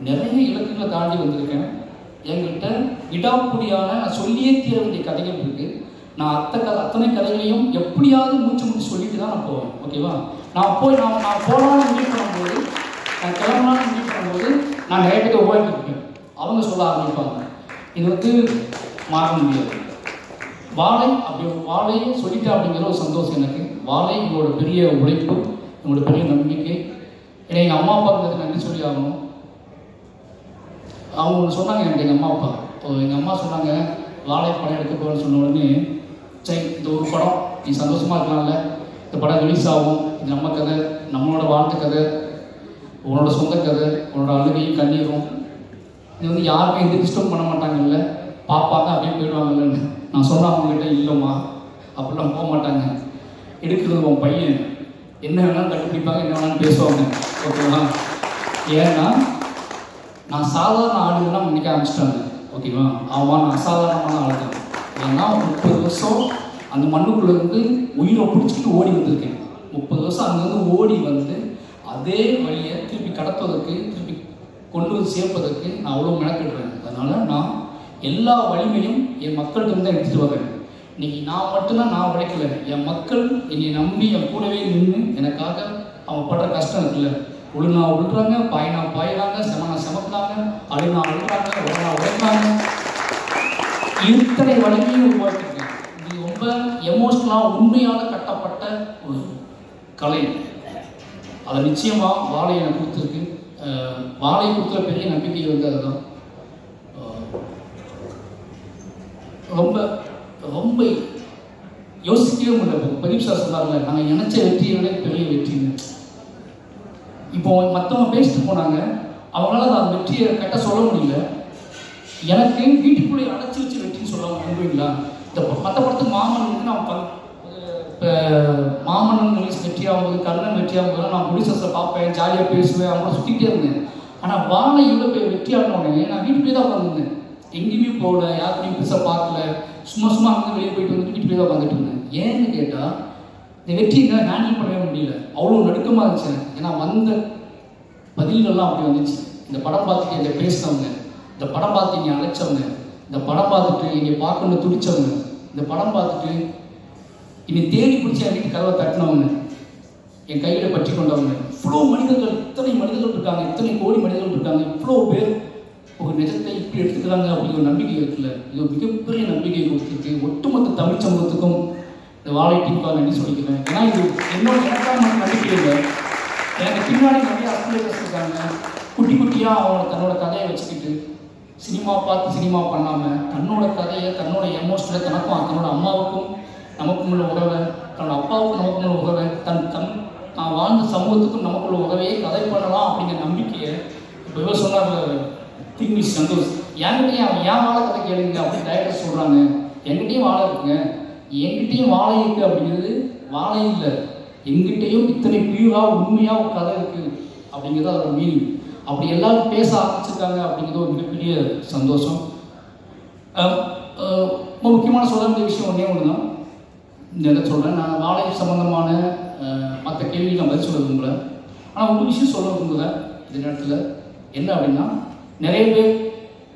நிறைய இலக்குகளை தாண்டி வந்திருக்கேன். என்கிட்ட விடாப்புடியான நான் சொல்லியே தீர வேண்டிய கதைகள் இருக்குது. நான் அத்தனை கதைகளையும் எப்படியாவது மூச்சு சொல்லிட்டு தான் நான் போவேன், ஓகேவா. நான் போகலான்னு முடிவு பண்ணும்போது, நான் கிளம்பலான்னு முடிவு பண்ணும்போது நான் நிறைய பேரை உருவாக்கியிருப்பேன். அவங்க சொல்ல ஆரம்பிப்பாங்க. இது வந்து மாற முடியாது. வாழையை சொல்லிட்டேன் அப்படிங்கிற ஒரு சந்தோஷம் எனக்கு. வாழை எங்களோட பெரிய உழைப்பு, எங்களோட பெரிய நம்பிக்கை. ஏன்னா எங்கள் அம்மா அப்பாவுக்கு நன்றி சொல்லி ஆகணும். அவங்க சொன்னாங்க எனக்கு, எங்கள் அம்மா சொன்னாங்க வாழை படம் எடுக்க போகிறேன்னு சொன்ன உடனே, சரி இந்த ஒரு படம் நீ சந்தோஷமாக இருக்கலாம்ல, இந்த படம் ரிலீஸ் ஆகும், இது நம்ம கதை, நம்மளோட வாழ்ந்த கதை, உன்னோட சொந்த கதை, உன்னோட அழுகையும் கண்ணீரும் இது வந்து யாருமே எந்த டிஸ்டர்ப் பண்ண மாட்டாங்கல்ல, பார்ப்பாங்க அப்படியே போயிடுவாங்கல்லன்னு நான் சொன்னேன் அவங்ககிட்ட. இல்லைம்மா அப்படிலாம் போக மாட்டாங்க, எடுக்கிறது உன் பையன், என்ன வேணாலும் கண்டுபிடிப்பாங்க, என்ன வேணாலும் பேசுவாங்க, ஓகேவா? ஏன்னா நான் சாதாரண ஆளுங்கெல்லாம் நினைக்க ஆரம்பிச்சிட்டாங்க, ஓகேவா? அவன் நான் அசாதாரணமான ஆள் தான். ஏன்னா 30 வருஷம் அந்த மண்ணுக்குள்ளே இருந்து உயிரை பிடிச்சிக்கிட்டு ஓடி வந்திருக்கேன். 30 வருஷம் அங்கேருந்து ஓடி வந்து அதே வழியை திருப்பி கடத்துவதற்கு, திருப்பி கொண்டு வந்து சேர்ப்பதற்கு நான் அவ்வளோ மெனக்கிடுறேன். அதனால் நான் எல்லா வலிமையும் என் மக்கள்கிட்ட தான் எடுத்துகிட்டு வரேன். இன்றைக்கி நான் மட்டும்தான் நான் உழைக்கலை, என் மக்கள் என்னை நம்பி என் கூடவே நின்று எனக்காக அவங்க படுற கஷ்டம் இருக்குல்ல, உழுனா உழுறாங்க, பாயினா பாயிறாங்க, செமனா செமக்குறாங்க, அழுனா அழுறாங்க, உடனா உழைக்கிறாங்க. இத்தனை வலிமையும் உருவாக்கியிருக்கேன். இது ரொம்ப எமோஷ்னலாக உண்மையாக கட்டப்பட்ட ஒரு கலை. அதை நிச்சயமாக வாழை எனக்கு கொடுத்துருக்கு. வாழை கொடுக்குற பெரிய நம்பிக்கை வந்து அதுதான். ரொம்ப ரொம்ப யோசிக்கவே முடியல. பிரதீப் சார் சொன்னார்ல, நாங்கள் நினைச்ச வெற்றியை விட பெரிய வெற்றின்னு. இப்போ மற்றவங்க பேசிட்டு போனாங்க, அவங்களால அந்த வெற்றியை கரெக்டாக சொல்ல முடியல. எனக்கு வீட்டுக்குள்ளே அடைச்சி வச்சு வெற்றின்னு சொல்ல முடியுங்களா? இந்த மற்ற படத்துக்கு மாமன் வந்து நான் இப்போ மாமன்னன் ரிலீஸ் வெற்றியாகும்போது, கர்ணன் வெற்றியாகும்போது நான் ப்ரொடியூசர்ஸை பார்ப்பேன், ஜாலியாக பேசுவேன், அவங்கள சுற்றிக்கிட்டே இருந்தேன். ஆனால் வாழை இவ்வளோ போய் வெற்றியானோடனே நான் வீட்டுக்குள்ளே தான் உட்காந்துருந்தேன், எங்கேயுமே போகல, யாருக்கையும் பெருசாக பார்க்கல, சும்மா அங்கே வெளியே போயிட்டு வந்து வீட்டுக்குள்ளே தான் உட்காந்துட்டு இருந்தேன். ஏன்னு கேட்டால் இந்த வெற்றியை ஹேண்டில் பண்ணவே முடியல, அவ்வளோ நடுக்கமாக இருந்துச்சு. ஏன்னா வந்த பதில்கள்லாம் அப்படி வந்துச்சு. இந்த படம் பார்த்துட்டு என்னை பேசினவங்க, இந்த படம் பார்த்து இங்கே அழைச்சவங்க, இந்த படம் பார்த்துட்டு இங்கே பார்க்கணுன்னு துடிச்சவங்க, இந்த படம் பார்த்துட்டு என்னை தேடி பிடிச்சி என் வீட்டு கதவை தட்டினவங்க, என் கையில் பற்றி கொண்டவங்க, இவ்வளோ மனிதர்கள், இத்தனை மனிதர்கள் இருக்காங்க, இத்தனை கோடி மனிதர்கள் இருக்காங்க, இவ்வளோ பேர் ஒரு நிஜத்தை இப்படி எடுத்துக்கிறாங்க அப்படிங்கிற ஒரு நம்பிக்கை இருக்குல்ல, இது ஒரு மிகப்பெரிய நம்பிக்கை கொடுத்துருக்கு. ஒட்டுமொத்த தமிழ் சமூகத்துக்கும் இந்த வாழை டீமுக்காக நன்றி சொல்லிக்கிறேன். ஏன்னா இது என்னோட எனக்கான நம்பிக்கை இல்லை, எனக்கு பின்னாடி நிறைய அஸ்பிரேட்டர்ஸ் இருக்காங்க. குட்டி குட்டியாக அவங்க தன்னோட கதையை வச்சுக்கிட்டு சினிமா பார்த்து சினிமா பண்ணாமல் தன்னோட கதையை, தன்னோட எமோஷனலை தனக்கும் தன்னோட அம்மாவுக்கும் நமக்கும் உள்ள உறவை, தன்னோட அப்பாவுக்கும் நமக்கும் உள்ள உறவை, தான் வாழ்ந்த சமூகத்துக்கும் நமக்குள்ள உறவையே கதை பண்ணலாம் அப்படிங்கிற நம்பிக்கையை இப்போ இவர் சொன்னார் திங்மிஸ் சந்தோஷ், என்கிட்டையும் அவன் ஏன் வாழை கதை கேளுங்க அப்படின்னு டைரக்டர் சொல்கிறாங்க. என்கிட்டையும் வாழை இருக்குங்க, என்கிட்டையும் வாழை இருக்குது அப்படிங்கிறது வாழை இல்லை, எங்கிட்டையும் இத்தனை பியூராக உண்மையாக ஒரு கதை இருக்குது அப்படிங்கிறது அதோட மீனிங். அப்படி எல்லாரும் பேச ஆரம்பிச்சிருக்காங்க அப்படிங்கிறது ஒரு மிகப்பெரிய சந்தோஷம். ரொம்ப முக்கியமான சொல்ல வேண்டிய விஷயம் ஒன்று தான் இந்த இதை சொல்கிறேன். நான் வாழை சம்மந்தமான மற்ற கேள்வி நான் பதில் சொல்ல விரும்பல, ஆனால் ஒரு விஷயம் சொல்ல விரும்புகிற இந்த நேரத்தில் என்ன அப்படின்னா, நிறைய பேர்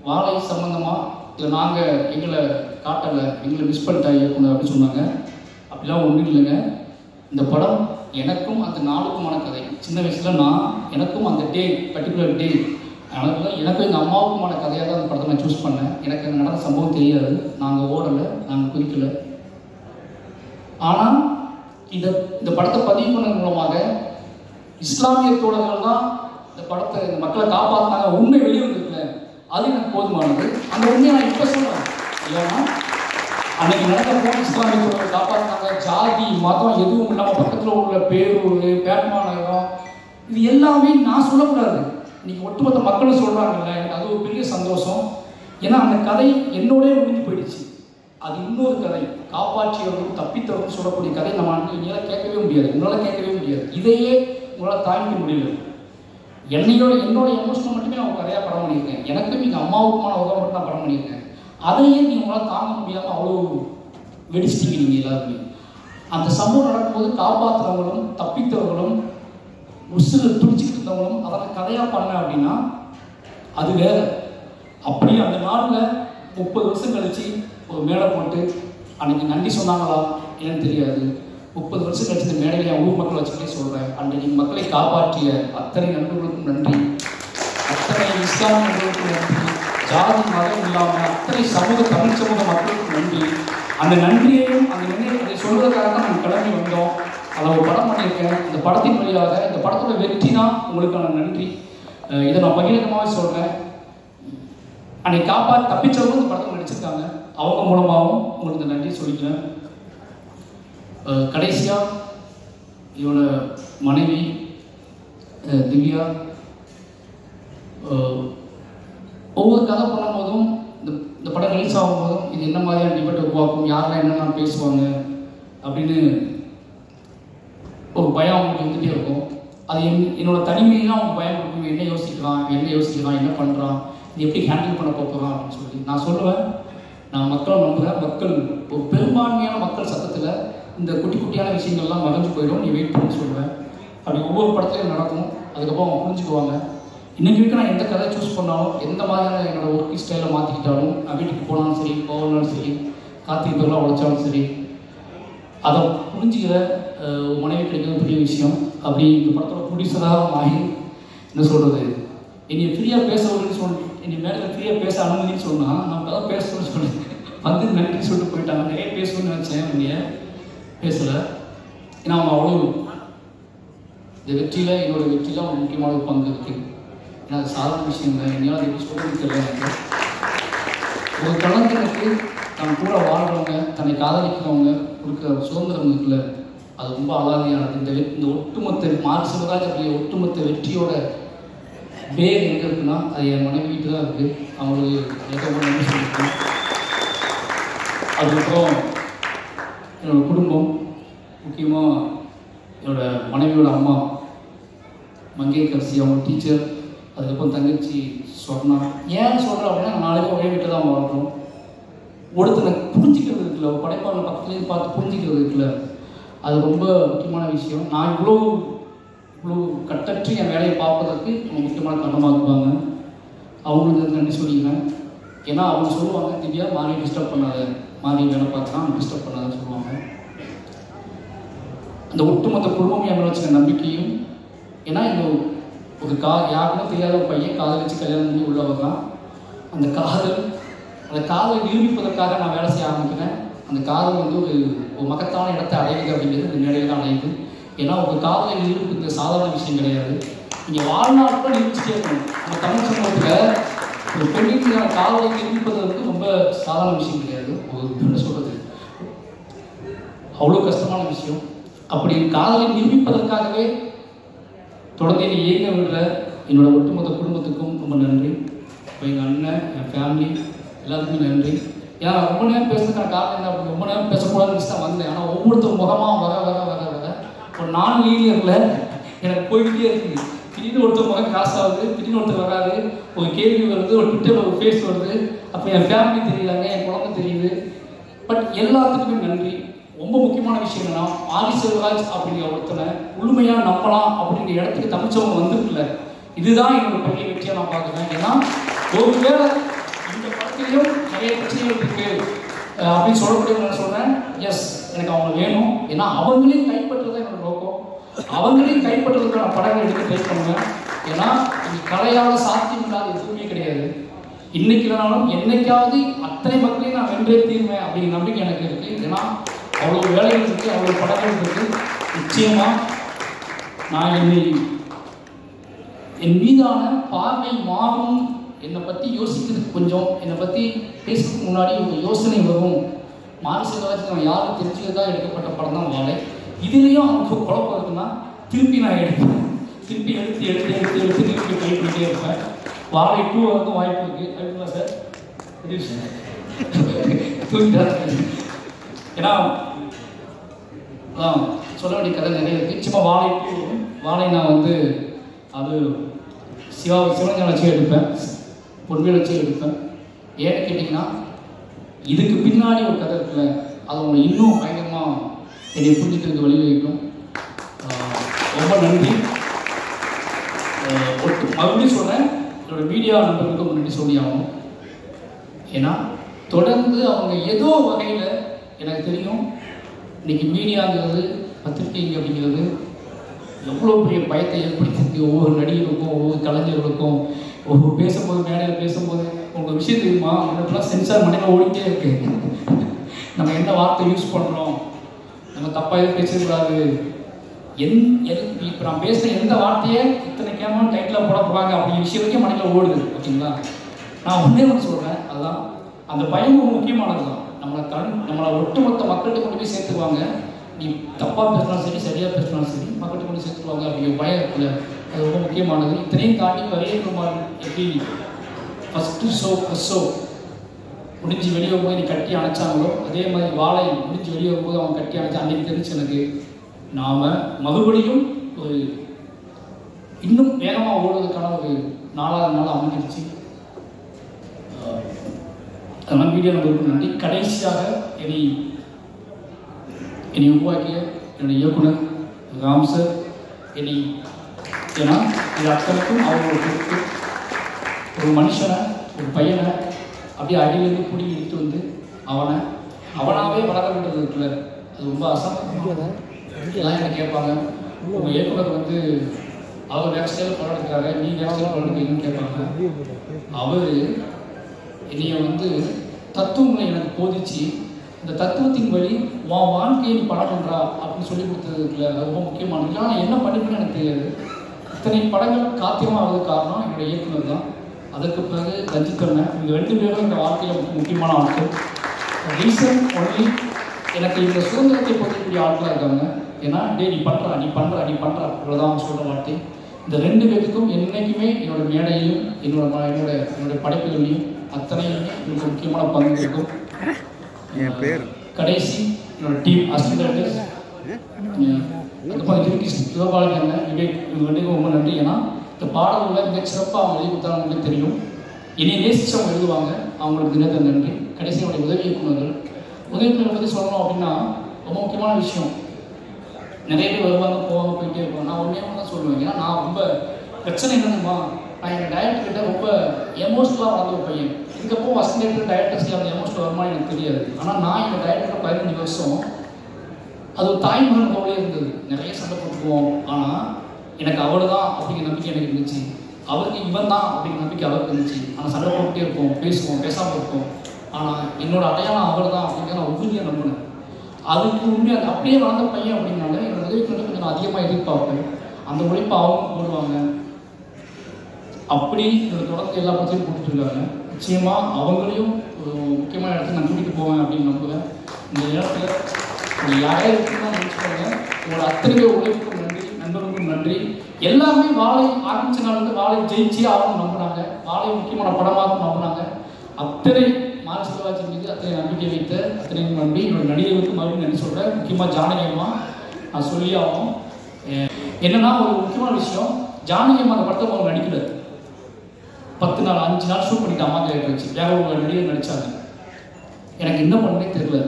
வாழை சம்மந்தமாக இல்லை நாங்கள் எங்களை காட்டலை, எங்களை மிஸ் பண்ணிட்டா இயக்குனர் அப்படின்னு சொன்னாங்க. அப்படிலாம் ஒன்றும் இல்லைங்க. இந்த படம் எனக்கும் அந்த நாளுக்குமான கதை. சின்ன வயசில் எனக்கும் அந்த டே, பர்டிகுலர் டே, அதனால் எனக்கும் எங்கள் அம்மாவுக்குமான கதையாக தான் அந்த படத்தை நான் சூஸ் பண்ணேன். எனக்கு அந்த நடந்த சம்பவம் தெரியாது, நாங்கள் ஓடலை, நாங்கள் குறிக்கலை. ஆனால் இந்த படத்தை பதிவு பண்ணது மூலமாக இஸ்லாமிய தோழர்கள் தான் இந்த படத்தை, இந்த மக்களை காப்பாற்றினாங்க, உண்மை வெளியே வந்துருக்குல்ல, அது எனக்கு போதுமானது. அந்த உண்மையை நான் இப்போ சொல்கிறேன். இல்லைன்னா அன்னைக்கு நடந்த போது இஸ்லாமிய தோழர்கள் காப்பாற்றினாங்க. ஜாதி மதம் எதுவும் இல்லாமல் பக்கத்தில் உள்ள பேரூர், பேட்மாநகரம், இது எல்லாமே நான் சொல்லக்கூடாது, இன்னைக்கு ஒட்டுமொத்த மக்களும் சொல்கிறாங்கல்ல, எனக்கு அது ஒரு பெரிய சந்தோஷம். ஏன்னா அந்த கதை என்னோடய முடிஞ்சு போயிடுச்சு. அது இன்னொரு கதை, காப்பாற்றியவர்களும் தப்பித்தவர்களும் சொல்லக்கூடிய கதை நம்ம என்னால் கேட்கவே முடியாது, உங்களால் கேட்கவே முடியாது. இதையே உங்களால் தாங்கிக்க முடியல. என்னோட எமோஷனல் மட்டுமே நான் கதையாக படம் பண்ணியிருக்கேன், எனக்கும் எங்கள் அம்மாவுக்குமான உதவ மட்டும் நான் படம் பண்ணியிருக்கேன். அதையே நீங்கள் உங்களால் தாங்க முடியாமல் அவ்வளோ வெடிச்சிட்டீங்க நீங்கள் எல்லாருமே. அந்த சம்பவம் நடக்கும்போது காப்பாற்றுறவங்களும் தப்பித்தவர்களும் உசுறு துடிச்சிக்கிட்டு இருந்தவங்களும் அதை கதையாக பண்ணேன் அப்படின்னா அது வேறு. அப்படியே அந்த நாளில் 30 வருஷம் கழிச்சு ஒரு மேடை போட்டு அன்றைக்கி நன்றி சொன்னாங்களா ஏன்னு தெரியாது. 30 வருஷம் கழிச்சு இந்த மேடையில் என் ஊர் மக்களை வச்சுக்கிட்டே சொல்கிறேன், அன்றைக்கு மக்களை காப்பாற்றிய அத்தனை நண்பர்களுக்கும் நன்றி, அத்தனை இஸ்லாமிய நண்பர்களுக்கும் நன்றி, ஜாதி மதம் இல்லாமல் அத்தனை தமிழ் சமூக மக்களுக்கும் நன்றி. அந்த நன்றியையும் அந்த நினைவை சொல்வதற்காக தான் நாங்கள் கிளம்பி வந்தோம். அதை ஒரு படம் பண்ணியிருக்கேன். இந்த படத்தின் வழியாக இந்த படத்தோட வெற்றி தான் உங்களுக்கான நன்றி. இதை நான் பகிரங்கமாகவே சொல்கிறேன். அன்னைக்கு தப்பிச்சவங்களும் இந்த படத்தில் நடிச்சிருக்காங்க, அவங்க மூலமாகவும் உங்களுக்கு இந்த நன்றி சொல்லிக்கிறேன். கடைசியாக இவனோட மனைவி திவ்யா ஒவ்வொரு கதை பண்ணும்போதும் இந்த படம் ரிலீஸ் ஆகும்போதும் இது என்ன மாதிரியான டிபேட் உருவாக்கும், யாரெல்லாம் என்னென்ன பேசுவாங்க அப்படின்னு ஒரு பயம் அவங்களுக்கு இருந்துகிட்டே இருக்கும். அது என்னோட தனிமையெல்லாம் அவங்க பயம் கொடுக்கும். என்ன யோசிக்கிறான், என்ன பண்ணுறான், இது எப்படி ஹேண்டில் பண்ண போகிறான் அப்படின்னு சொல்லி நான் சொல்லுவேன். நான் மக்களை நம்புகிறேன். மக்கள் ஒரு பெரும்பான்மையான மக்கள் சத்தத்தில் இந்த குட்டி குட்டியான விஷயங்கள்லாம் மறைஞ்சு போயிடும், நீ வெயிட் பண்ணி சொல்லுவேன். அப்படி ஒவ்வொரு படத்துலையும் நடக்கும். அதுக்கப்புறம் அவங்க புரிஞ்சுக்குவாங்க. இன்றைக்கி வரைக்கும் நான் எந்த கதை சூஸ் பண்ணாலும், எந்த மாதிரியான என்னோடய ஒர்க்கிங் ஸ்டைலை மாற்றிக்கிட்டாலும், நான் வீட்டுக்கு போனாலும் சரி, போகணும்னாலும் சரி, கார்த்திகை பேர்லாம் உழைச்சாலும் சரி, அதை புரிஞ்சுக்கிற மனைவி கிடைக்கிறது பெரிய விஷயம். அப்படி இந்த படத்தோட ப்ரொடியூசராக ஆகி என்ன சொல்கிறது, என்னை ஃப்ரீயாக பேச விடுன்னு என்னை மேலே ஃப்ரீயாக பேச அனுமதின்னு சொன்னால் நான் கதை பேசணும்னு சொன்னேன். வந்து நன்றி சொல்லிட்டு போயிட்டாங்க. நிறைய பேசணும்னு நினச்சேன், இங்கே பேசலை. ஏன்னா அவங்க அவ்வளோ இந்த வெற்றியில், என்னோடய வெற்றியில் அவங்க முக்கியமான ஒரு பங்கு இருக்குது. ஏன்னா அது சாதாரண விஷயம் இல்லை. என்னால் அது எப்படி சொல்கிறது தெரியல எனக்கு. ஒரு கலைஞனுக்கு தான் கூட வாழ்கிறவங்க, தன்னை காதலிக்கிறவங்க கொடுக்குற சுதந்திரம் இருக்குல்ல, அது ரொம்ப அலாதியானது. இந்த ஒட்டுமொத்த மார்க் சிவராஜ் அப்படிய ஒட்டுமொத்த வெற்றியோட பேர் எங்கே இருக்குன்னா அது என் மனைவி வீட்டு தான் இருக்குது. அவங்களுக்கு நன்றி சொல்லியிருக்கேன். அதுக்கப்புறம் என்னோடய குடும்பம், முக்கியமாக என்னோடய மனைவியோட அம்மா மங்கேக்கரசி, அவங்க டீச்சர், அதுக்கப்புறம் தங்கச்சி சொன்னா. ஏன் சொல்கிறேன் அப்படின்னா, நாளைக்கு ஒரே வீட்டில் தான் வாழ்கிறோம். ஒருத்தனை புரிஞ்சிக்கிறது இருக்குல்ல, ஒரு படைப்பாளர் பக்கத்துலேருந்து பார்த்து புரிஞ்சிக்கிறது இருக்குல்ல, அது ரொம்ப முக்கியமான விஷயம். நான் இவ்வளோ கட்டற்று என் வேலையை பார்ப்பதற்கு அவங்க முக்கியமான காரணமாக்குவாங்க. அவங்களுக்கு நன்றி சொல்லிக்கிறேன். ஏன்னா அவங்க சொல்லுவாங்க, திவ்யா மாறி டிஸ்டர்ப் பண்ணாத, மாறி வேலை பார்த்தா டிஸ்டர்ப் பண்ணாதன்னு சொல்லுவாங்க. அந்த ஒட்டுமொத்த குடும்பம் என் மேலே வச்சுக்க நம்பிக்கையும். ஏன்னா இந்த ஒரு யாருக்கும் தெரியாத ஒரு பையன் காதலிச்சு கல்யாணம் பண்ணி உள்ளவர் தான். அந்த காதலை நிரூபிப்பதற்காக நான் வேலை செய்ய ஆரம்பிக்கிறேன். அந்த காதல் வந்து ஒரு மகத்தான இடத்தை அடையுது அப்படிங்கிறது இந்த நிலையில் தான் அடையுது. ஏன்னா ஒரு காதலை நிரூபிக்கிறது சாதாரண விஷயம் கிடையாது. நீங்கள் வாழ்நாள் கூட நிரூபிச்சுட்டே இருக்கணும். நம்ம தமிழ் சமூகத்தில் ஒரு பெண்ணுக்கான காதலை நிரூபிப்பது வந்து ரொம்ப சாதாரண விஷயம் கிடையாது. ஒரு என்ன சொல்கிறது, அவ்வளோ கஷ்டமான விஷயம். அப்படி காதலை நிரூபிப்பதற்காகவே தொடர்ந்து என்னை இயங்க விடுற என்னோட ஒட்டுமொத்த குடும்பத்துக்கும் ரொம்ப நன்றி. இப்போ எங்கள் அண்ணன், என் ஃபேமிலி எல்லாத்துக்குமே நன்றி. ஏன்னா ரொம்ப நேரம் பேசுறதுக்கான காரணம் என்ன, அப்படி ரொம்ப நேரம் பேசக்கூடாதுன்னு தான் வந்தேன். ஆனால் ஒவ்வொருத்தரும் முகமாக வர ஒரு 4 லீனியரில் எனக்கு போய்கிட்டே இருக்குது. திடீர்னு ஒருத்தர் முகம் கிராஸ் ஆகுது, திடீர்னு ஒருத்தர் வராது, ஒரு கேள்வி வருது, ஒரு ட்விட்டரில் ஒரு ஃபேஸ் வருது. அப்போ என் ஃபேமிலி தெரியலாங்க, என் குழந்தை தெரியுது. பட் எல்லாத்துக்குமே நன்றி. ரொம்ப முக்கியமான விஷயம் என்னன்னா, ஆதி செல்வராஜ் அப்படிங்கிற ஒருத்தனை முழுமையாக நம்பலாம் அப்படிங்கிற இடத்துக்கு தமிழ்ச்சவங்க வந்துருக்குல்ல, இதுதான் என்னோட பெரிய வெற்றியாக நான் பார்க்குறேன். ஏன்னா ஒருவேளை இந்த படத்திலையும் நிறைய பிரச்சனைகள் இருக்கு அப்படின்னு சொல்லக்கூடிய நான் சொல்கிறேன், எஸ் எனக்கு அவங்க வேணும். ஏன்னா அவங்களையும் கைப்பற்றுறது என்னோட நோக்கம். அவங்களையும் கைப்பற்றுறதுக்கான படங்கள் எடுக்க ட்ரை பண்ணுவேன். ஏன்னா இது கலையால் சாத்தியம் இல்லாத எதுவுமே கிடையாது. இன்னைக்கு இல்லைனாலும் என்னைக்காவது அத்தனை மக்களையும் நான் வென்றே தீர்வேன் அப்படிங்கிற நம்பிக்கை எனக்கு இருக்குது. ஏன்னா அவ்வளோ வேலைகள் இருக்குது, அவ்வளோ படங்கள் இருக்குது. நிச்சயமாக நான் என் மீதான பார்வை மாறும். என்னை பற்றி யோசிக்கிறதுக்கு கொஞ்சம், என்னை பற்றி பேசுறதுக்கு முன்னாடி ஒரு யோசனை வரும். மாரி செல்வராஜ் நான் யாரும் தெரிஞ்சுக்கிறதா எடுக்கப்பட்ட படம் தான் வாழை. இதுலேயும் அவனுக்கு குழப்பம் இருக்குன்னா திருப்பி நான் எடுப்பேன். திருப்பி எடுத்து திருப்பி ட்ரை பண்ணிட்டே இருப்பேன். வாழை 2 வரைக்கும் வாய்ப்பு இருக்குது. அப்படிங்களா சார்? தூக்கிட்டார். ஏன்னா அதான் சொல்ல வேண்டிய கதை நிறைய இருக்குது. சும்மா வாழை நான் வந்து அது சிவஞான வச்சு எடுப்பேன், பொன்மையை வச்சு எடுப்பேன். ஏன்னு கேட்டிங்கன்னா, இதுக்கு பின்னாடி ஒரு கதை இருக்குல்ல, அது அவங்க இன்னும் பயங்கரமாக என்னை புரிஞ்சுக்கிறதுக்கு வழிவகுக்கும். ரொம்ப நன்றி. மறுபடியும் சொல்கிறேன், என்னோடய மீடியா நண்பர்களுக்கு முன்னாடி சொல்லி ஆகணும். ஏன்னா தொடர்ந்து அவங்க ஏதோ வகையில் எனக்கு தெரியும், இன்றைக்கி மீடியாங்கிறது, பத்திரிகைங்க அப்படிங்கிறது எவ்வளோ பெரிய பயத்தை ஏற்படுத்திருக்கு ஒவ்வொரு நடிகருக்கும், ஒவ்வொரு கலைஞர்களுக்கும். ஒவ்வொரு பேசும்போது, மேடையில் பேசும்போது உங்களுக்கு விஷயம் தெரியுமா, அவங்களுக்குலாம் சென்சார் மண்ணில் ஓடிட்டே இருக்கு. நம்ம என்ன வார்த்தை யூஸ் பண்ணுறோம், நம்ம தப்பாக எதுவும் பேசக்கூடாது, இப்போ நான் பேசுகிற எந்த வார்த்தையை இத்தனை கேமரா டைட்டில் போட போகிறாங்க அப்படிங்கிற விஷயம் வரைக்கும் மண்ணில் ஓடுது. ஓகேங்களா? நான் ஒன்றே ஒன்று சொல்கிறேன், அதுதான் அந்த பயம் ரொம்ப முக்கியமானது தான். நம்மளை ஒட்டுமொத்த மக்கள்கிட்ட கொண்டு போய் சேர்த்துக்குவாங்க. நீ தப்பாக பேசினாலும் சரி, சரியாக பேசினாலும் சரி, மக்கள்கிட்ட கொண்டு சேர்த்துக்குவாங்க அப்படிங்கிற பயம் இருக்குல்ல, அது ரொம்ப முக்கியமானது. இத்தனையும் தாண்டி கரியகுமார் எப்படி ஃபஸ்ட் ஷோ முடிஞ்சு வெளியே வரும்போது நீ கட்டி அணைச்சாங்களோ அதே மாதிரி வாழை முடிஞ்சு வெளியே வரும்போது அவங்க கட்டி அணைச்சா அன்றைக்கு தெரிஞ்சு எனக்கு நாம் மறுபடியும் ஒரு இன்னும் வேகமாக ஓடுவதற்கான ஒரு நாளாக அமைஞ்சிருச்சு. அதெல்லாம் வீடியோ நம்பருக்கு நன்றி. கடைசியாக என்னை உருவாக்கிய என்னுடைய இயக்குனர் ராம் சார் ஏன்னா இது அத்தனைக்கும் அவங்களோட ஒரு மனுஷனை ஒரு பையனை அப்படியே அடியிலேருந்து பிடிங்கி எடுத்து வந்து அவனாகவே வளர விடுறது இருக்குல்ல, அது ரொம்ப அசாத்தியமாக. எல்லாம் என்ன கேட்பாங்க, உங்கள் இயக்குனர் வந்து அவர் வேறு ஸ்டைலில் படம் எடுக்கிறாரு, நீ வேறு ஸ்டைல் படம் எடுக்கிறீங்கன்னு கேட்பாங்க. அவர் என்னைய வந்து தத்துவங்களை எனக்கு போதிச்சு இந்த தத்துவத்தின் வழி உன் வாழ்க்கையை நீ படம் பண்ணுறா அப்படின்னு சொல்லி கொடுத்ததுல ரொம்ப முக்கியமானது. இல்லை நான் என்ன பண்ணிப்பேன்னு எனக்கு தெரியாது. இத்தனை படங்கள் காத்தியமாக ஆகுது காரணம் என்னுடைய இயக்குனர் தான். அதற்கு பிறகு ரஞ்சித் அண்ணன், இந்த 2 பேரும் இந்த வாழ்க்கையில் முக்கியமான ஆட்கள். ரீசன் ஒன்லி எனக்கு இந்த சுதந்திரத்தை பொறுக்கக்கூடிய ஆட்களாக இருக்காங்க. ஏன்னா நீ பண்ணுறா இவ்வளோதான் அவங்க சொல்கிற வார்த்தை. இந்த 2 பேருக்கும் என்றைக்குமே என்னோட மேடையிலும் என்னோட படைப்புகளையும் அத்தனையுமே எனக்கு முக்கியமான பங்கு இருக்கும். என் பேர் கடைசி என்னோட டீம் அசிஸ்டன்ட் அதுக்கப்புறம் சிவபாலன் அண்ணன் விவேக், இவங்க 2 ரொம்ப நன்றி. ஏன்னா இந்த பாடல்களை மிக சிறப்பாக அவங்க எழுதி கொடுத்தாங்க, அவங்களுக்கு தெரியும். என்னை நேசிச்சு அவங்க எழுதுவாங்க, அவங்களுக்கு தினத்தன் நன்றி. கடைசி அவங்களுடைய உதவி இயக்குநர்கள் பற்றி சொல்லணும் அப்படின்னா ரொம்ப முக்கியமான விஷயம். நிறைய பேர் வருவாங்க போவாங்க போயிட்டே இருப்பாங்க. நான் உண்மையாக தான் சொல்லுவேன். ஏன்னா நான் ரொம்ப பிரச்சனை என்னதுமா, நான் எங்கள் டைரக்டர்கிட்ட ரொம்ப எமோஷனலாக வளர்ந்த ஒரு பையன். இதுக்கப்புறம் ஃபஸ்ட் டேரக்டர் டைரக்டர்ஸ்க்கு அந்த எமோஷனல் வருமானம் எனக்கு தெரியாது. ஆனால் நான் எங்கள் டைரக்டர் 15 வருஷம் அது ஒரு தாய்மகன் போலே இருந்தது. நிறைய சண்டை போட்டுக்குவோம். ஆனால் எனக்கு அவள் தான் அப்படிங்கிற நம்பிக்கை எனக்கு இருந்துச்சு, அவருக்கு இவன் தான் அப்படிங்கிற நம்பிக்கை அவருக்கு இருந்துச்சு. ஆனால் சண்டை போட்டுகிட்டே இருப்போம், பேசுவோம், பேசாமல் இருப்போம். ஆனால் என்னோட அடையாளம் அவள் தான் அப்படிங்கிற நான் உறுதியாக நம்பினேன். அதுக்கு உண்மையாக அப்படியே வளர்ந்த பையன் அப்படின்னால என்னோட உதவிக்கு கொஞ்சம் நான் அதிகமாக எதிர்பார்ப்பேன். அந்த உழைப்பை அவங்க போடுவாங்க. அப்படி என்னோட தொடர்ந்து எல்லா படத்தையும் போட்டுருக்காங்க. நிச்சயமாக அவங்களையும் ஒரு முக்கியமான இடத்துக்கு நான் கூட்டிகிட்டு போவேன் அப்படின்னு நம்புவேன். இந்த இடத்துல யாரே இருக்குன்னா நினச்சிக்கோங்க. உங்களோட அத்தனை உழைப்புக்கும் நன்றி, நண்பர்களுக்கும் நன்றி. எல்லாமே வாழை ஆரம்பிச்ச நாள் வந்து வாழை ஜெயிச்சு ஆகணும் நம்பினாங்க, வாழை முக்கியமான படமாக நம்பினாங்க. அத்தனை மானசிகவாச்சி மீது அத்தனை நம்பிக்கை வைத்த அத்தனை நம்பி என்னோட நடிகர்களுக்கு மறுபடியும் நன்றி சொல்கிறேன். முக்கியமாக ஜானகியம்மா நான் சொல்லி ஆகும். என்னன்னா ஒரு முக்கியமான விஷயம், ஜானகியம்மா அந்த படத்தை அவங்க நடிக்கல. 10 நாள் 5 நாள் ஷூட் பண்ணிட்டு அம்மா கையில் வச்சு வேற ஒரு நடிகர் நடித்தாங்க. எனக்கு என்ன பண்ணே தெரியல.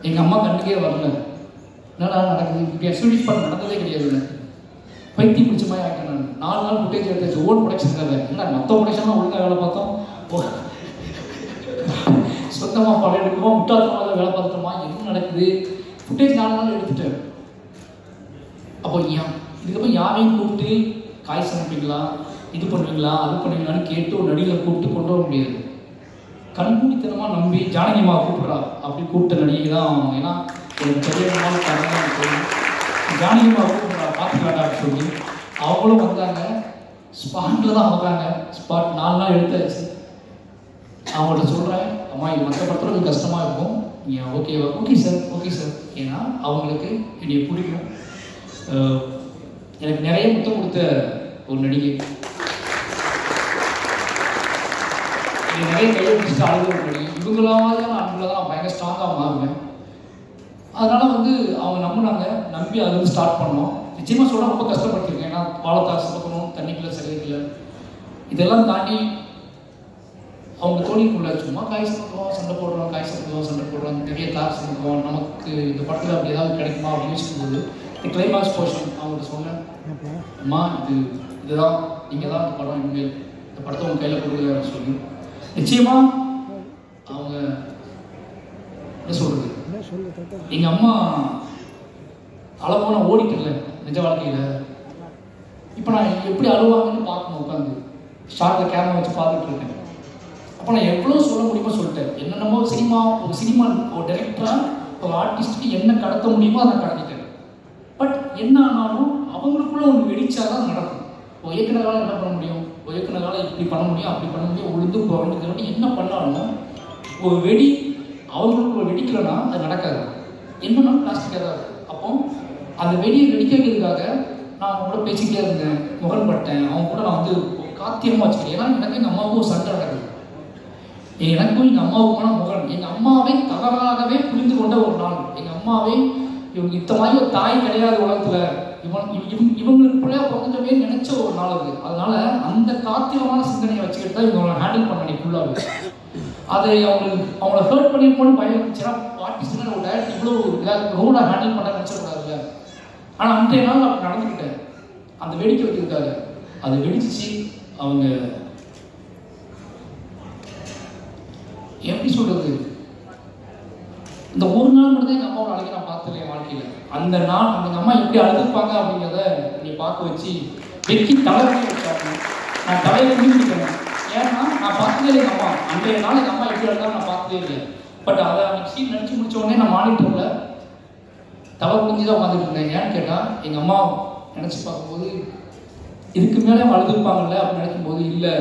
எங்கள் அம்மா கண்டுக்கே வரல. என்னடா நடக்குது, இப்போ ஷூட்டிங் பண்ண நடந்ததே கிடையாது. எனக்கு பைத்தியம் பிடிச்ச மாதிரி ஆகிட்டேன். நான் 4 நாள் ஃபுட்டேஜ் எடுத்தாச்சு. ஓன் ப்ரொடக்ஷன் கதை இல்லை, மற்ற ப்ரொடக்ஷன்லாம் ஒழுங்காக வேலை பார்த்தோம். சொந்தமாக படம் எடுக்குவோம், முட்டாள்தனமாக வேலை பார்த்துட்டோமா, என்ன நடக்குது. ஃபுட்டேஜ் 4 நாள் எடுத்துட்டேன். அப்போ இதுக்கப்புறம் யாரையும் கூப்பிட்டு காய் சமைப்பீங்களா, இது பண்ணுவீங்களா, அது பண்ணுவீங்களான்னு கேட்டு ஒரு நடிகரை கூப்பிட்டு கொண்டு வர முடியாது. கண்மூடித்தனமாக நம்பி ஜானகியம்மா கூப்பிட்றா அப்படி கூப்பிட்ட நடிகை தான் அவங்க. ஏன்னா ஒரு பெரிய நாள் காரணம் தெரியும். ஜானகியம்மா கூப்பிட்றா பார்த்துக்கலாட்டா அப்படின்னு சொல்லி அவங்களும் வந்தாங்க. ஸ்பாட்டில் தான் வந்தாங்க. ஸ்பாட் 4 நாள் எடுத்தாச்சு. அவங்கள்ட்ட சொல்கிறேன், அம்மா இது மற்ற படத்தில் கொஞ்சம் கஷ்டமாக இருக்கும், நீங்கள் ஓகே சார். ஏன்னா அவங்களுக்கு என்னை பிடிக்கும். எனக்கு நிறைய முத்தம் கொடுத்த ஒரு நடிகை, எனக்கு நிறைய கையை பிடிச்சிட்டு அழுத ஒரு நடிகை. இவங்களாவது அன்பில் தான் நான் பயங்கர ஸ்ட்ராங்காக மாறுவேன். அதனால் வந்து அவங்க நம்பினாங்க, நம்பி அதை வந்து ஸ்டார்ட் பண்ணோம். நிச்சயமாக சொல்ல ரொம்ப கஷ்டப்பட்டுருக்கேன். ஏன்னா வாழைத்தார் சுமக்கணும், தண்ணிக்குள்ளே சரியில்லை, இதெல்லாம் தாண்டி அவங்க தோணிக்குள்ள சும்மா காய் சமைக்குவோம், சண்டை போடுறோம், நிறைய தார் சமைக்குவோம். நமக்கு இந்த படத்தில் அப்படி ஏதாவது கிடைக்குமா அப்படின்னு யோசிக்கும்போது இந்த கிளைமாக்ஸ் போர்ஷன் அவங்கள்ட்ட சொன்னேன், அம்மா இதுதான் நீங்கள் தான் இந்த படம், இனிமேல் இந்த படத்தை உங்கள் கையில் கொடுக்கல சொல்லி. நிச்சயமாக அவங்க என்ன சொல்கிறது, எங்கள் அம்மா அளவாக நான் ஓடிக்கல நிஜ வாழ்க்கையில். இப்போ நான் எப்படி அழுவாங்கன்னு பார்க்கணும், உட்காந்து ஷார்ட்டில் கேமரா வச்சு பார்த்துட்டு இருக்கேன். அப்போ நான் எவ்வளோ சொல்ல முடியுமோ சொல்லிட்டேன். என்னென்னமோ ஒரு சினிமா ஒரு டைரக்டராக ஒரு ஆர்டிஸ்ட்டுக்கு என்ன கடத்த முடியுமோ அதை நான் கடத்திட்டேன். பட் என்ன ஆனாலும் அவங்களுக்குள்ள ஒன்று வெடிச்சாதான் நடக்கும். ஒரு இயக்குனரால் என்ன பண்ண முடியும், ஒரு இயக்குனரால் இப்படி பண்ண முடியும், அப்படி பண்ண முடியும், உளுந்து போகிறது என்ன பண்ணாலும் ஒரு வெடி அவங்களுக்குள்ள வெடிக்கலைன்னா அது நடக்காது. என்னன்னாலும் பிளாஸ்டிக்காக தான் இருக்கும். அப்போ அந்த வெடியை வெடிக்க வைக்கிறதுக்காக நான் கூட பேசிக்கிட்டே இருந்தேன். முகன்பட்டேன், அவங்க கூட நான் வந்து காத்தியமாக வச்சுக்கிறேன். ஏன்னா எனக்கு எங்கள் அம்மாவுக்கும் ஒரு சண்டை நடக்குது. எனக்கும் எங்கள் அம்மாவுக்குமான முகன், எங்கள் அம்மாவை தவறாகவே புரிந்து கொண்ட ஒரு நாள். எங்கள் அம்மாவை இவங்க இந்த மாதிரி ஒரு தாய் கிடையாது உலகத்தில், இவங்களுக்குள்ளே பிறந்தவே நினைச்ச ஒரு நாள் அது. அதனால அந்த காத்திரமான சிந்தனையை வச்சுக்கிட்டு தான் இவங்களை ஹேண்டில் பண்ண ஃபுல்லாகவே. அதை அவங்கள ஹர்ட் பண்ணிருப்போன்னு பயம் இருந்துச்சுன்னா ஆர்டிஸ்ட்னா ஒரு டேரக்டர் இவ்வளோ ரோடாக ஹேண்டில் பண்ண நினச்சக்கூடாதுல்ல. ஆனால் அன்றைய நாள் அப்படி நடந்துக்கிட்டேன். அந்த வெடிக்க வைக்கிறதுக்காக அது வெடிச்சு அவங்க எப்படி சொல்றது, இந்த ஒரு நாள் மட்டும் தான் எங்கள் அம்மாவோட அழகை நான் பார்த்துருக்கேன் வாழ்க்கையில். அந்த நாள் அந்த அம்மா எப்படி அழுதுப்பாங்க அப்படிங்கிறத நீ பார்க்க வச்சு வெக்கி தலைவலி வச்சாங்க. நான் தலையை முடிஞ்சுக்கிறேன். ஏன்னா நான் பார்த்ததே இல்லை எங்கள் அம்மா. அன்றைய நாள் எங்கள் அம்மா எப்படி அழுதாலும் நான் பார்த்ததே இல்லை. பட் அதை அன்னைக்கு சீன் நினச்சி முடிச்ச உடனே நான் மானிட்டரில் தலை குஞ்சு தான் உட்காந்துட்டு இருந்தேன். ஏன்னு கேட்டால் எங்கள் அம்மா நினச்சி பார்க்கும்போது இதுக்கு மேலே அழுதுப்பாங்கல்ல அப்படின்னு நினைக்கும்போது இல்லை